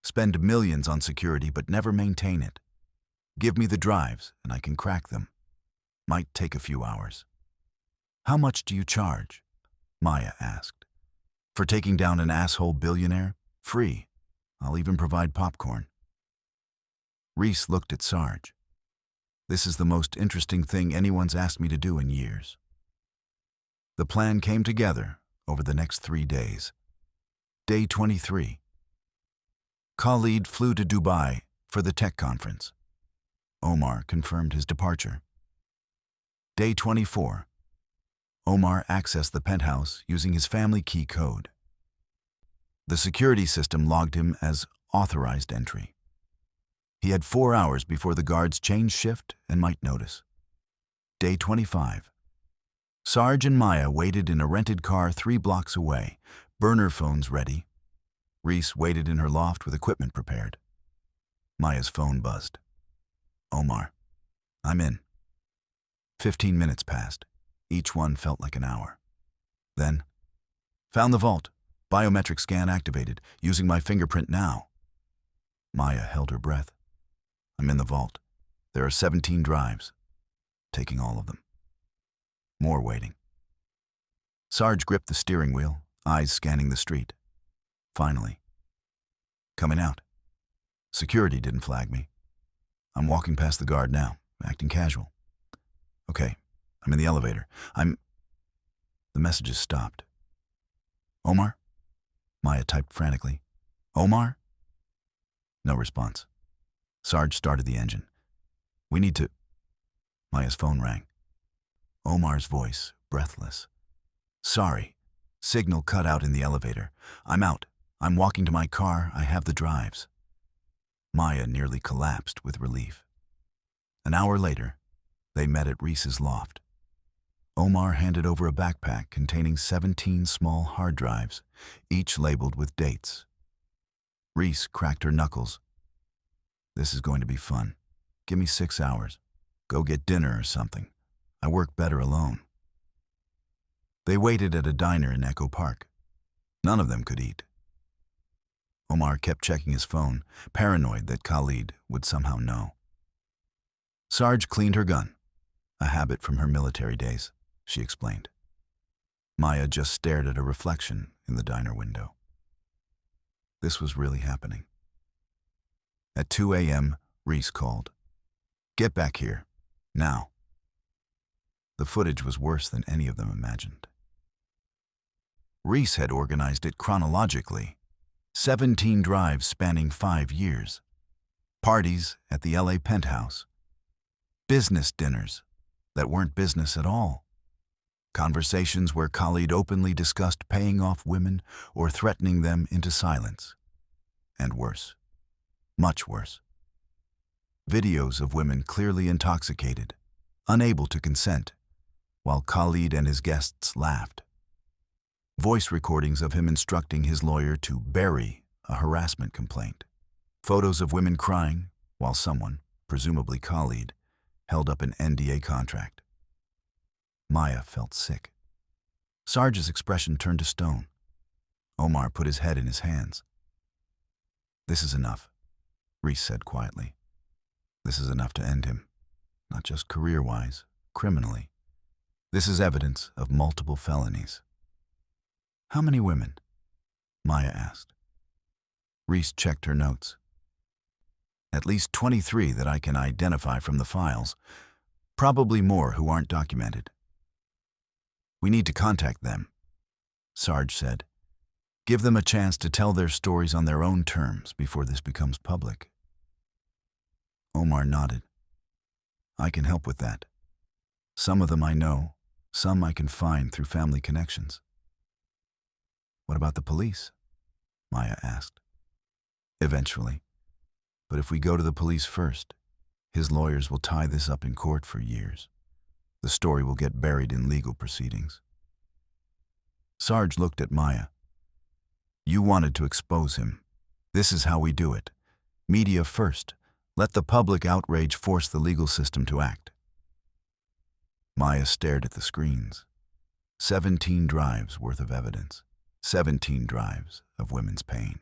Spend millions on security but never maintain it. Give me the drives and I can crack them. Might take a few hours. How much do you charge? Maya asked. For taking down an asshole billionaire? Free. I'll even provide popcorn. Reese looked at Sarge. This is the most interesting thing anyone's asked me to do in years. The plan came together over the next 3 days. Day 23. Khalid flew to Dubai for the tech conference. Omar confirmed his departure. Day 24. Omar accessed the penthouse using his family key code. The security system logged him as authorized entry. He had 4 hours before the guards changed shift and might notice. Day 25. Sarge and Maya waited in a rented car 3 blocks away, burner phones ready. Reese waited in her loft with equipment prepared. Maya's phone buzzed. Omar. I'm in. 15 minutes passed. Each one felt like an hour. Then, found the vault. Biometric scan activated. Using my fingerprint now. Maya held her breath. I'm in the vault. There are 17 drives. Taking all of them. More waiting. Sarge gripped the steering wheel, eyes scanning the street. Finally. Coming out. Security didn't flag me. I'm walking past the guard now, acting casual. Okay, I'm in the elevator. The messages stopped. Omar? Maya typed frantically. Omar? No response. Sarge started the engine. We need to... Maya's phone rang. Omar's voice, breathless. Sorry. Signal cut out in the elevator. I'm out. I'm walking to my car. I have the drives. Maya nearly collapsed with relief. An hour later, they met at Reese's loft. Omar handed over a backpack containing 17 small hard drives, each labeled with dates. Reese cracked her knuckles. This is going to be fun. Give me 6 hours. Go get dinner or something. I work better alone. They waited at a diner in Echo Park. None of them could eat. Omar kept checking his phone, paranoid that Khalid would somehow know. Sarge cleaned her gun, a habit from her military days, she explained. Maya just stared at a reflection in the diner window. This was really happening. At 2 a.m., Reese called. Get back here, now. The footage was worse than any of them imagined. Reese had organized it chronologically. 17 drives spanning 5 years. Parties at the LA penthouse. Business dinners that weren't business at all. Conversations where Khalid openly discussed paying off women or threatening them into silence. And worse. Much worse. Videos of women clearly intoxicated, unable to consent, while Khalid and his guests laughed. Voice recordings of him instructing his lawyer to bury a harassment complaint. Photos of women crying while someone, presumably Khalid, held up an NDA contract. Maya felt sick. Sarge's expression turned to stone. Omar put his head in his hands. This is enough, Reese said quietly. This is enough to end him, not just career-wise, criminally. This is evidence of multiple felonies. How many women? Maya asked. Reese checked her notes. At least 23 that I can identify from the files, probably more who aren't documented. We need to contact them, Sarge said. Give them a chance to tell their stories on their own terms before this becomes public. Omar nodded. I can help with that. Some of them I know, some I can find through family connections. What about the police? Maya asked. Eventually. But if we go to the police first, his lawyers will tie this up in court for years. The story will get buried in legal proceedings. Sarge looked at Maya. You wanted to expose him. This is how we do it. Media first. Let the public outrage force the legal system to act. Maya stared at the screens. 17 drives worth of evidence. 17 drives of women's pain.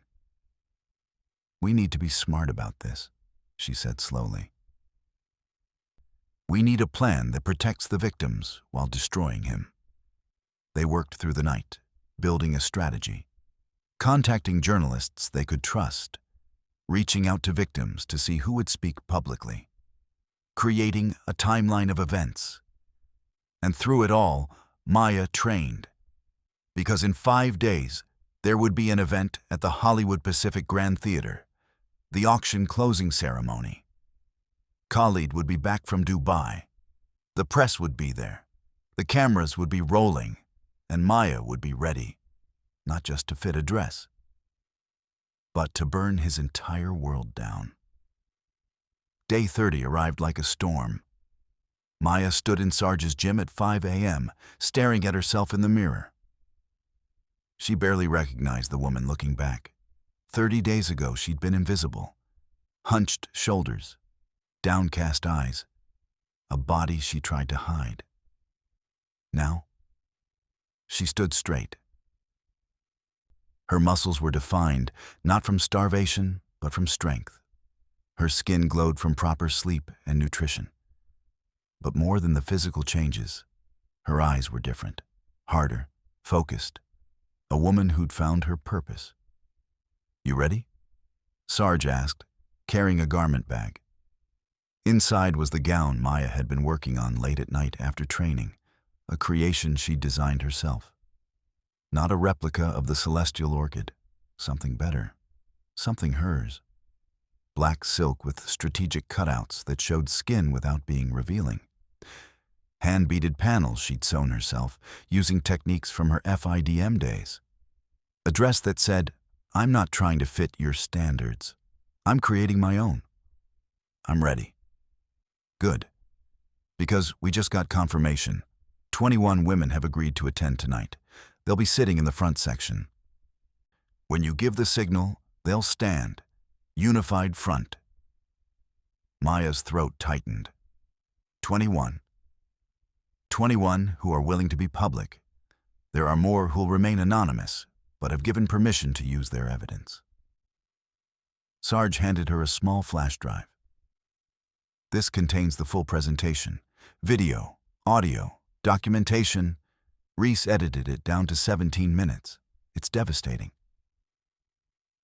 We need to be smart about this, she said slowly. We need a plan that protects the victims while destroying him. They worked through the night, building a strategy, contacting journalists they could trust, reaching out to victims to see who would speak publicly, creating a timeline of events. And through it all, Maya trained. Because in 5 days, there would be an event at the Hollywood Pacific Grand Theater, the auction closing ceremony. Khalid would be back from Dubai. The press would be there. The cameras would be rolling, and Maya would be ready, not just to fit a dress, but to burn his entire world down. Day 30 arrived like a storm. Maya stood in Sarge's gym at 5 a.m., staring at herself in the mirror. She barely recognized the woman looking back. 30 days ago, she'd been invisible. Hunched shoulders, downcast eyes, a body she tried to hide. Now, she stood straight. Her muscles were defined, not from starvation, but from strength. Her skin glowed from proper sleep and nutrition. But more than the physical changes, her eyes were different, harder, focused. A woman who'd found her purpose. You ready? Sarge asked, carrying a garment bag. Inside was the gown Maya had been working on late at night after training, a creation she'd designed herself. Not a replica of the celestial orchid, something better, something hers. Black silk with strategic cutouts that showed skin without being revealing. Hand-beaded panels she'd sewn herself, using techniques from her FIDM days. A dress that said, I'm not trying to fit your standards. I'm creating my own. I'm ready. Good. Because we just got confirmation. 21 women have agreed to attend tonight. They'll be sitting in the front section. When you give the signal, they'll stand. Unified front. Maya's throat tightened. 21. 21 who are willing to be public. There are more who'll remain anonymous, but have given permission to use their evidence. Sarge handed her a small flash drive. This contains the full presentation. Video, audio, documentation. Reese edited it down to 17 minutes. It's devastating.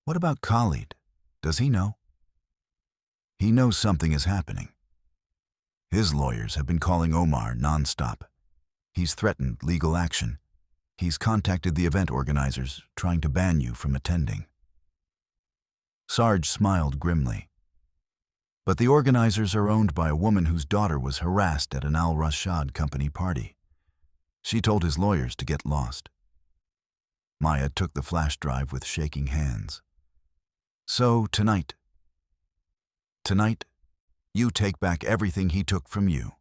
What about Khalid? Does he know? He knows something is happening. His lawyers have been calling Omar nonstop. He's threatened legal action. He's contacted the event organizers, trying to ban you from attending. Sarge smiled grimly. But the organizers are owned by a woman whose daughter was harassed at an Al Rashad company party. She told his lawyers to get lost. Maya took the flash drive with shaking hands. So tonight, you take back everything he took from you,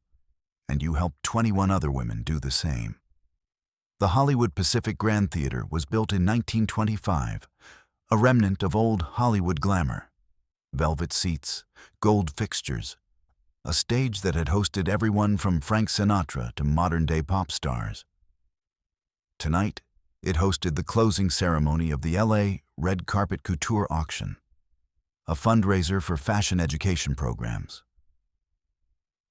and you help 21 other women do the same. The Hollywood Pacific Grand Theater was built in 1925, a remnant of old Hollywood glamour. Velvet seats, gold fixtures, a stage that had hosted everyone from Frank Sinatra to modern-day pop stars. Tonight, it hosted the closing ceremony of the LA Red Carpet Couture Auction, a fundraiser for fashion education programs.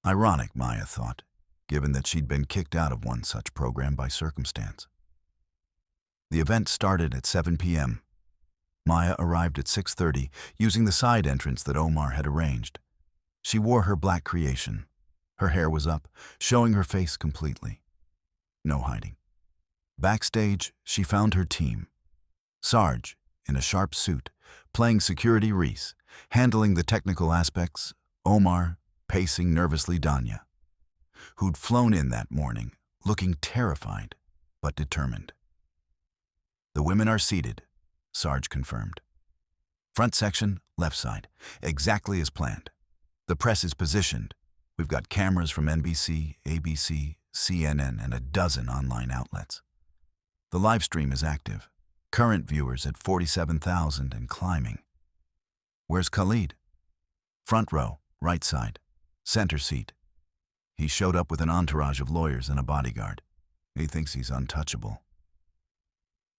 Ironic, Maya thought, given that she'd been kicked out of one such program by circumstance. The event started at 7 p.m. Maya arrived at 6:30, using the side entrance that Omar had arranged. She wore her black creation. Her hair was up, showing her face completely. No hiding. Backstage, she found her team. Sarge, in a sharp suit, playing security Reese, handling the technical aspects, Omar, pacing nervously Danya, who'd flown in that morning, looking terrified, but determined. The women are seated, Sarge confirmed. Front section, left side, exactly as planned. The press is positioned. We've got cameras from NBC, ABC, CNN, and a dozen online outlets. The live stream is active. Current viewers at 47,000 and climbing. Where's Khalid? Front row, right side, center seat. He showed up with an entourage of lawyers and a bodyguard. He thinks he's untouchable.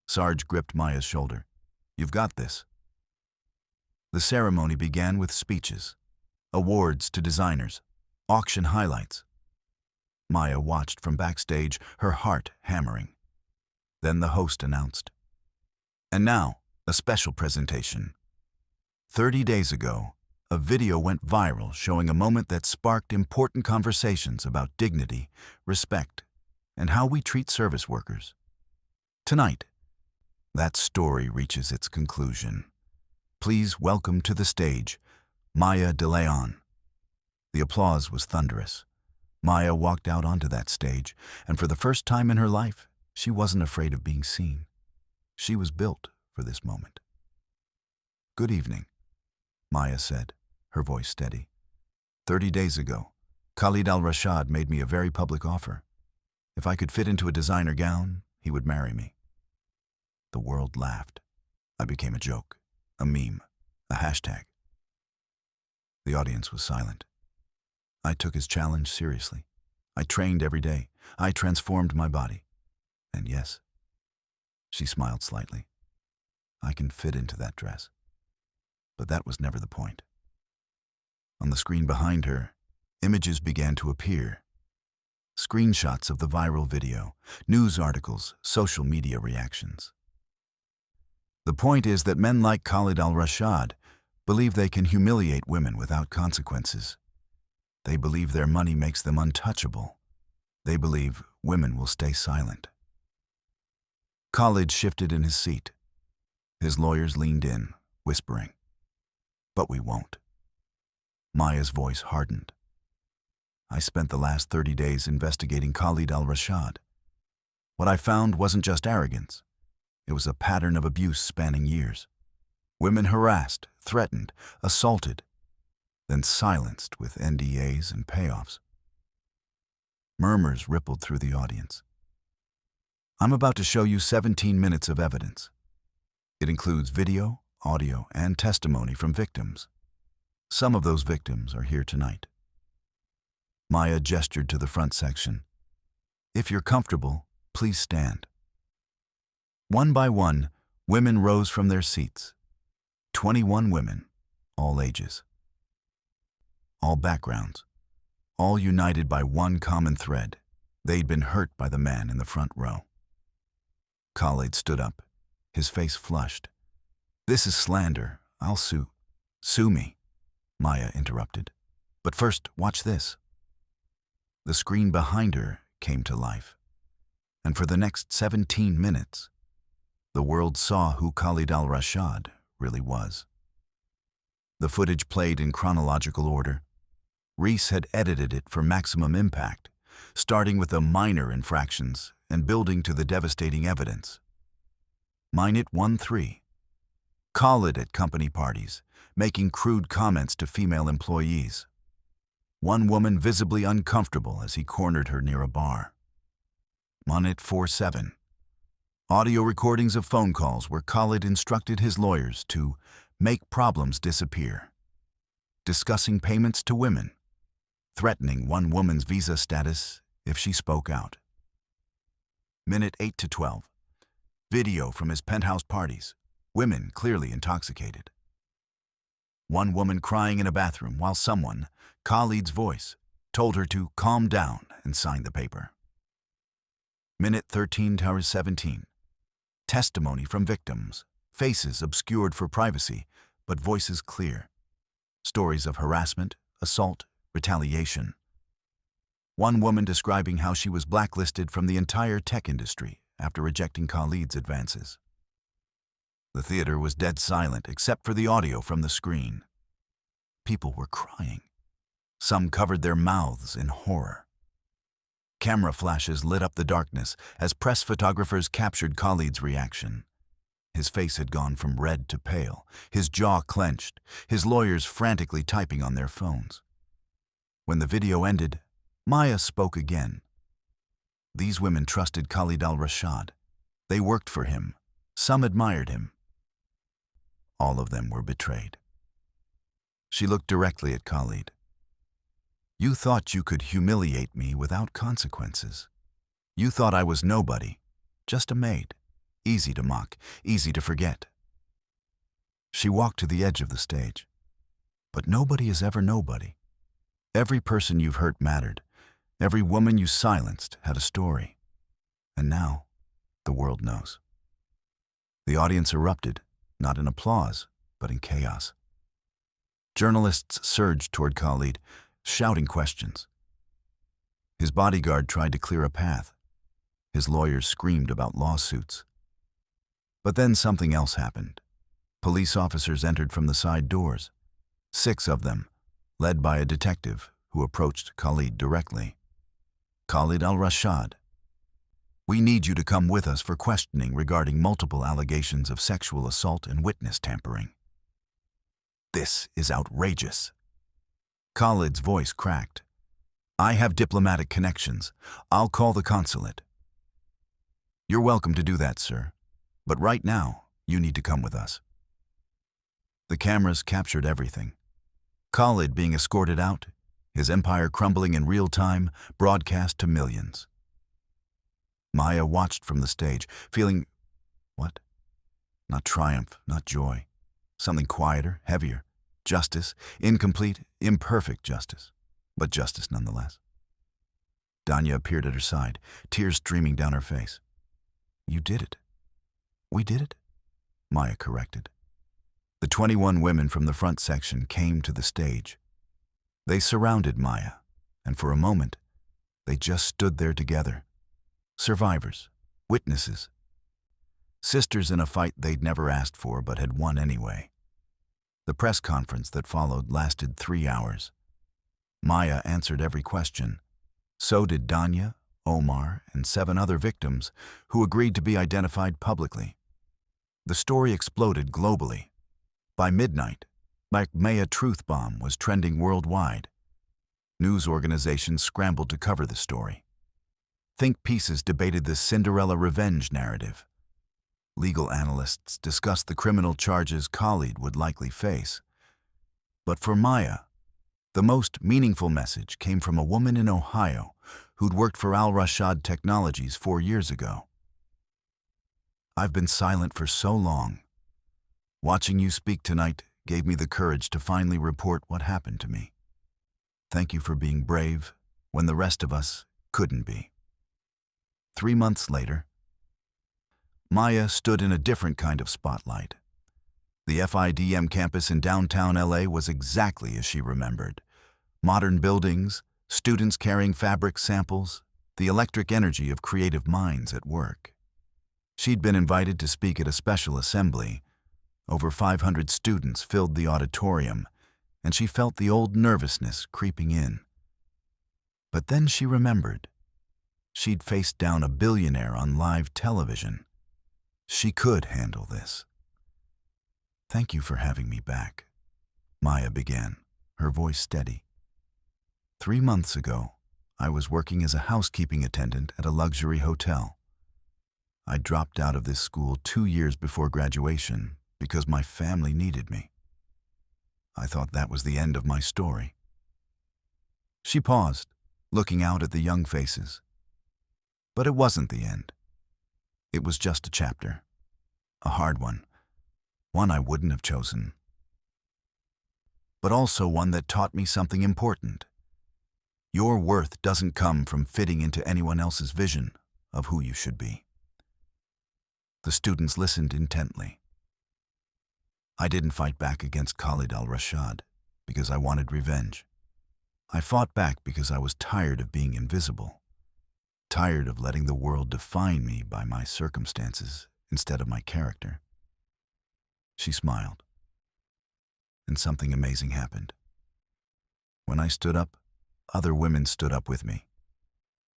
Sarge gripped Maya's shoulder. You've got this. The ceremony began with speeches, awards to designers, auction highlights. Maya watched from backstage, her heart hammering. Then the host announced. And now, a special presentation. 30 days ago, a video went viral showing a moment that sparked important conversations about dignity, respect, and how we treat service workers. Tonight, that story reaches its conclusion. Please welcome to the stage, Maya DeLeon. The applause was thunderous. Maya walked out onto that stage, and for the first time in her life, she wasn't afraid of being seen. She was built for this moment. Good evening, Maya said, her voice steady. 30 days ago, Khalid al-Rashad made me a very public offer. If I could fit into a designer gown, he would marry me. The world laughed. I became a joke, a meme, a hashtag. The audience was silent. I took his challenge seriously. I trained every day. I transformed my body. And yes, she smiled slightly. I can fit into that dress. But that was never the point. On the screen behind her, images began to appear. Screenshots of the viral video, news articles, social media reactions. The point is that men like Khalid al-Rashad believe they can humiliate women without consequences. They believe their money makes them untouchable. They believe women will stay silent. Khalid shifted in his seat. His lawyers leaned in, whispering, "But we won't." Maya's voice hardened. I spent the last 30 days investigating Khalid al-Rashad. What I found wasn't just arrogance. It was a pattern of abuse spanning years. Women harassed, threatened, assaulted, then silenced with NDAs and payoffs. Murmurs rippled through the audience. I'm about to show you 17 minutes of evidence. It includes video, audio, and testimony from victims. Some of those victims are here tonight. Maya gestured to the front section. If you're comfortable, please stand. One by one, women rose from their seats. 21 women, all ages, all backgrounds, all united by one common thread. They'd been hurt by the man in the front row. Khalid stood up, his face flushed. This is slander. I'll sue. Sue me, Maya interrupted. But first, watch this. The screen behind her came to life. And for the next 17 minutes, the world saw who Khalid al-Rashad really was. The footage played in chronological order. Reese had edited it for maximum impact, starting with the minor infractions and building to the devastating evidence. Minute 1-3. Khalid at company parties, making crude comments to female employees. One woman visibly uncomfortable as he cornered her near a bar. Minute 4-7. Audio recordings of phone calls where Khalid instructed his lawyers to make problems disappear. Discussing payments to women. Threatening one woman's visa status if she spoke out. Minute 8-12. Video from his penthouse parties. Women clearly intoxicated. One woman crying in a bathroom while someone, Khalid's voice, told her to calm down and sign the paper. Minute 13-17. Testimony from victims. Faces obscured for privacy, but voices clear. Stories of harassment, assault, retaliation. One woman describing how she was blacklisted from the entire tech industry after rejecting Khalid's advances. The theater was dead silent except for the audio from the screen. People were crying. Some covered their mouths in horror. Camera flashes lit up the darkness as press photographers captured Khalid's reaction. His face had gone from red to pale, his jaw clenched, his lawyers frantically typing on their phones. When the video ended, Maya spoke again. These women trusted Khalid al-Rashad. They worked for him. Some admired him. All of them were betrayed. She looked directly at Khalid. You thought you could humiliate me without consequences. You thought I was nobody, just a maid, easy to mock, easy to forget. She walked to the edge of the stage. But nobody is ever nobody. Every person you've hurt mattered. Every woman you silenced had a story. And now, the world knows. The audience erupted, not in applause, but in chaos. Journalists surged toward Khalid, shouting questions. His bodyguard tried to clear a path. His lawyers screamed about lawsuits. But then something else happened. Police officers entered from the side doors. 6 of them, led by a detective who approached Khalid directly. Khalid al-Rashad, we need you to come with us for questioning regarding multiple allegations of sexual assault and witness tampering. This is outrageous. Khalid's voice cracked. I have diplomatic connections. I'll call the consulate. You're welcome to do that, sir. But right now, you need to come with us. The cameras captured everything. Khalid being escorted out, his empire crumbling in real time, broadcast to millions. Maya watched from the stage, feeling, what? Not triumph, not joy. Something quieter, heavier. Justice, incomplete, imperfect justice, but justice nonetheless. Danya appeared at her side, tears streaming down her face. You did it. We did it, Maya corrected. The 21 women from the front section came to the stage. They surrounded Maya, and for a moment, they just stood there together. Survivors, witnesses, sisters in a fight they'd never asked for but had won anyway. The press conference that followed lasted 3 hours. Maya answered every question. So did Danya, Omar, and 7 other victims who agreed to be identified publicly. The story exploded globally. By midnight, Maya truth bomb was trending worldwide. News organizations scrambled to cover the story. Think pieces debated the Cinderella revenge narrative. Legal analysts discussed the criminal charges Khalid would likely face. But for Maya, the most meaningful message came from a woman in Ohio who'd worked for Al-Rashad Technologies 4 years ago. I've been silent for so long. Watching you speak tonight gave me the courage to finally report what happened to me. Thank you for being brave when the rest of us couldn't be. 3 months later, Maya stood in a different kind of spotlight. The FIDM campus in downtown LA was exactly as she remembered. Modern buildings, students carrying fabric samples, the electric energy of creative minds at work. She'd been invited to speak at a special assembly. Over 500 students filled the auditorium, and she felt the old nervousness creeping in. But then she remembered. She'd faced down a billionaire on live television. She could handle this. Thank you for having me back, Maya began, her voice steady. 3 months ago, I was working as a housekeeping attendant at a luxury hotel. I dropped out of this school 2 years before graduation because my family needed me. I thought that was the end of my story. She paused, looking out at the young faces. But it wasn't the end. It was just a chapter. A hard one I wouldn't have chosen. But also one that taught me something important. Your worth doesn't come from fitting into anyone else's vision of who you should be. The students listened intently. I didn't fight back against Khalid al-Rashad because I wanted revenge. I fought back because I was tired of being invisible. tired of letting the world define me by my circumstances instead of my character. She smiled, and something amazing happened. When I stood up, other women stood up with me.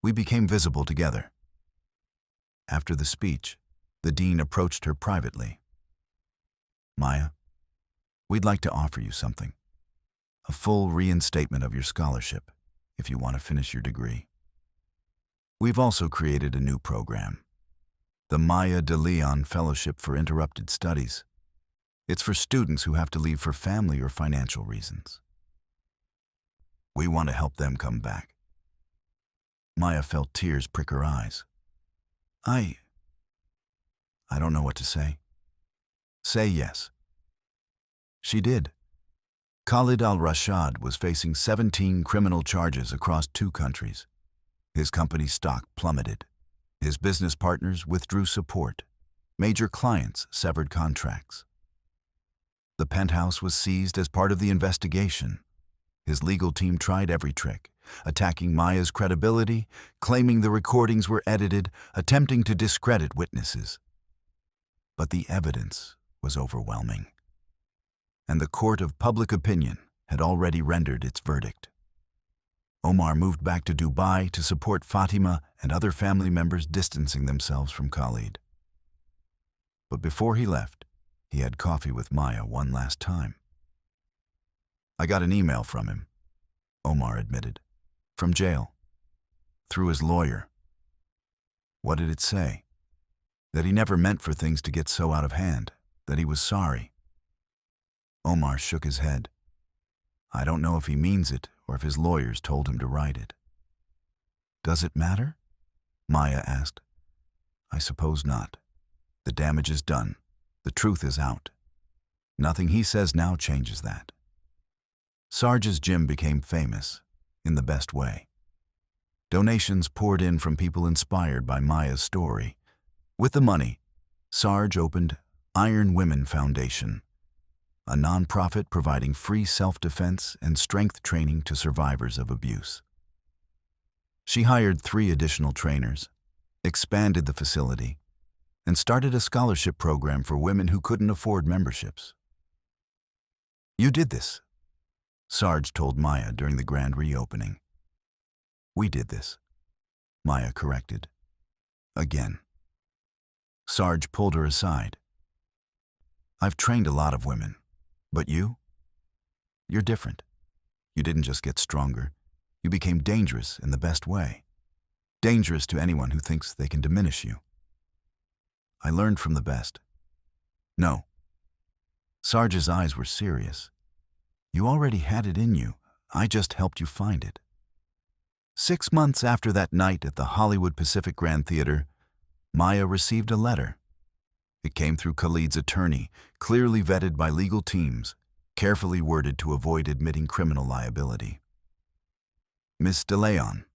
We became visible together. After the speech, the dean approached her privately. "Maya, we'd like to offer you something. A full reinstatement of your scholarship, if you want to finish your degree. We've also created a new program, the Maya de Leon Fellowship for Interrupted Studies. It's for students who have to leave for family or financial reasons. We want to help them come back." Maya felt tears prick her eyes. I don't know what to say. Say yes. She did. Khalid al-Rashad was facing 17 criminal charges across 2 countries. His company's stock plummeted. His business partners withdrew support. Major clients severed contracts. The penthouse was seized as part of the investigation. His legal team tried every trick, attacking Maya's credibility, claiming the recordings were edited, attempting to discredit witnesses. But the evidence was overwhelming, and the court of public opinion had already rendered its verdict. Omar moved back to Dubai to support Fatima and other family members, distancing themselves from Khalid. But before he left, he had coffee with Maya one last time. "I got an email from him," Omar admitted. "From jail. Through his lawyer." "What did it say?" "That he never meant for things to get so out of hand, that he was sorry." Omar shook his head. "I don't know if he means it or if his lawyers told him to write it." "Does it matter?" Maya asked. "I suppose not. The damage is done. The truth is out. Nothing he says now changes that." Sarge's gym became famous, in the best way. Donations poured in from people inspired by Maya's story. With the money, Sarge opened Iron Women Foundation, a nonprofit providing free self-defense and strength training to survivors of abuse. She hired 3 additional trainers, expanded the facility, and started a scholarship program for women who couldn't afford memberships. "You did this," Sarge told Maya during the grand reopening. "We did this," Maya corrected. Again. Sarge pulled her aside. "I've trained a lot of women, but you're different. You didn't just get stronger, you became dangerous in the best way. Dangerous to anyone who thinks they can diminish you. I learned from the best." "No." Sarge's eyes were serious. "You already had it in you. I just helped you find it." 6 months after that night at the Hollywood Pacific Grand Theater, Maya received a letter. It came through Khalid's attorney, clearly vetted by legal teams, carefully worded to avoid admitting criminal liability. "Miss De Leon,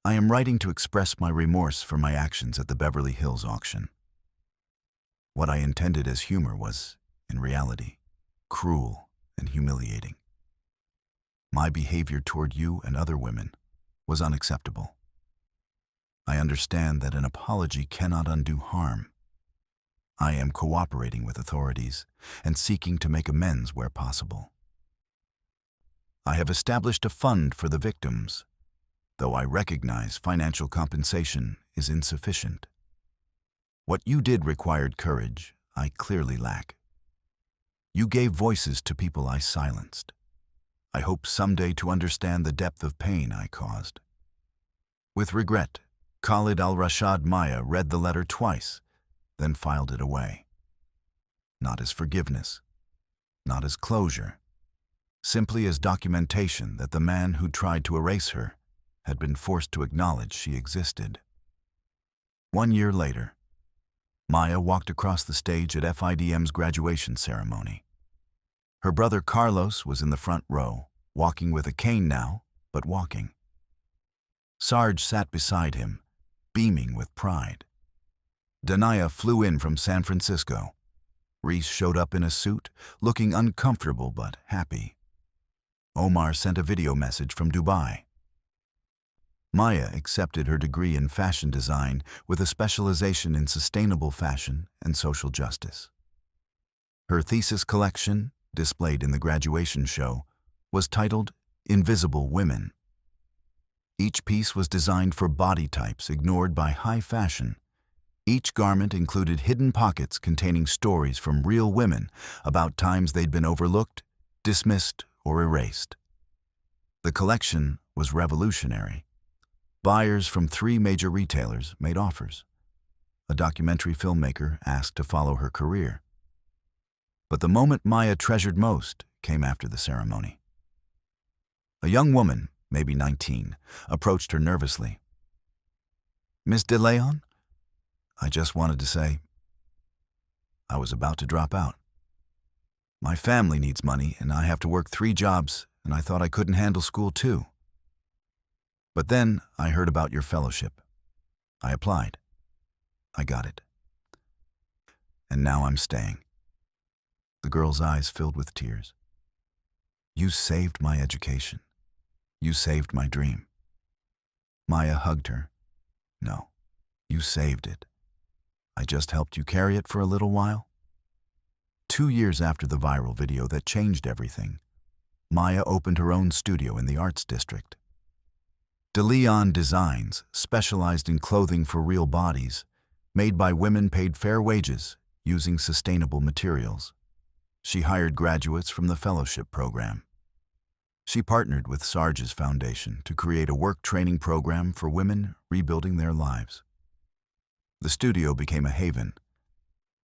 I am writing to express my remorse for my actions at the Beverly Hills auction. What I intended as humor was, in reality, cruel and humiliating. My behavior toward you and other women was unacceptable. I understand that an apology cannot undo harm. I am cooperating with authorities and seeking to make amends where possible. I have established a fund for the victims, though I recognize financial compensation is insufficient. What you did required courage I clearly lack. You gave voices to people I silenced. I hope someday to understand the depth of pain I caused." With regret, Khalid al-Rashad Maya read the letter twice, then filed it away. Not as forgiveness, not as closure, simply as documentation that the man who tried to erase her had been forced to acknowledge she existed. 1 year later, Maya walked across the stage at FIDM's graduation ceremony. Her brother Carlos was in the front row, walking with a cane now, but walking. Sarge sat beside him, beaming with pride. Danaya flew in from San Francisco. Reese showed up in a suit, looking uncomfortable but happy. Omar sent a video message from Dubai. Maya accepted her degree in fashion design with a specialization in sustainable fashion and social justice. Her thesis collection, displayed in the graduation show, was titled Invisible Women. Each piece was designed for body types ignored by high fashion. Each garment included hidden pockets containing stories from real women about times they'd been overlooked, dismissed, or erased. The collection was revolutionary. Buyers from 3 major retailers made offers. A documentary filmmaker asked to follow her career. But the moment Maya treasured most came after the ceremony. A young woman, maybe 19, approached her nervously. "Miss De Leon, I just wanted to say, I was about to drop out. My family needs money and I have to work 3 jobs, and I thought I couldn't handle school too. But then I heard about your fellowship. I applied. I got it. And now I'm staying." The girl's eyes filled with tears. "You saved my education. You saved my dream." Maya hugged her. "No, you saved it. I just helped you carry it for a little while." 2 years after the viral video that changed everything, Maya opened her own studio in the Arts District. De Leon Designs specialized in clothing for real bodies, made by women paid fair wages using sustainable materials. She hired graduates from the fellowship program. She partnered with Sarge's Foundation to create a work training program for women rebuilding their lives. The studio became a haven,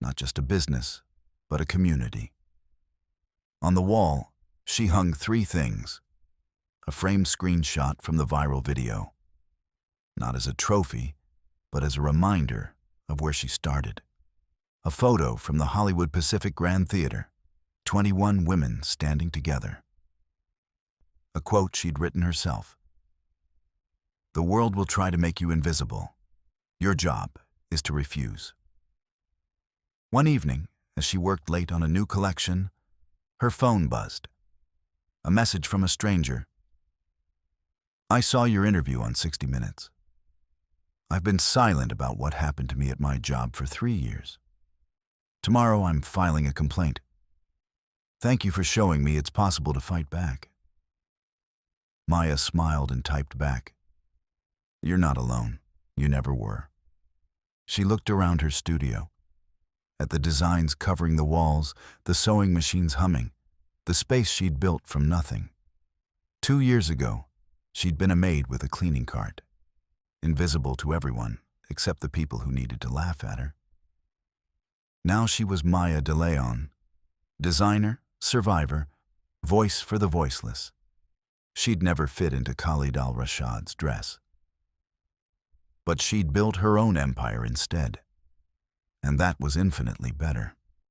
not just a business, but a community. On the wall, she hung 3 things: a framed screenshot from the viral video, not as a trophy, but as a reminder of where she started. A photo from the Hollywood Pacific Grand Theater, 21 women standing together. A quote she'd written herself: "The world will try to make you invisible. Your job is to refuse." One evening, as she worked late on a new collection, her phone buzzed. A message from a stranger. "I saw your interview on 60 Minutes. I've been silent about what happened to me at my job for 3 years. Tomorrow I'm filing a complaint. Thank you for showing me it's possible to fight back." Maya smiled and typed back, "You're not alone. You never were." She looked around her studio, at the designs covering the walls, the sewing machines humming, the space she'd built from nothing. 2 years ago, she'd been a maid with a cleaning cart, invisible to everyone except the people who needed to laugh at her. Now she was Maya De Leon, designer, survivor, voice for the voiceless. She'd never fit into Khalid al-Rashad's dress. But she'd built her own empire instead, and that was infinitely better.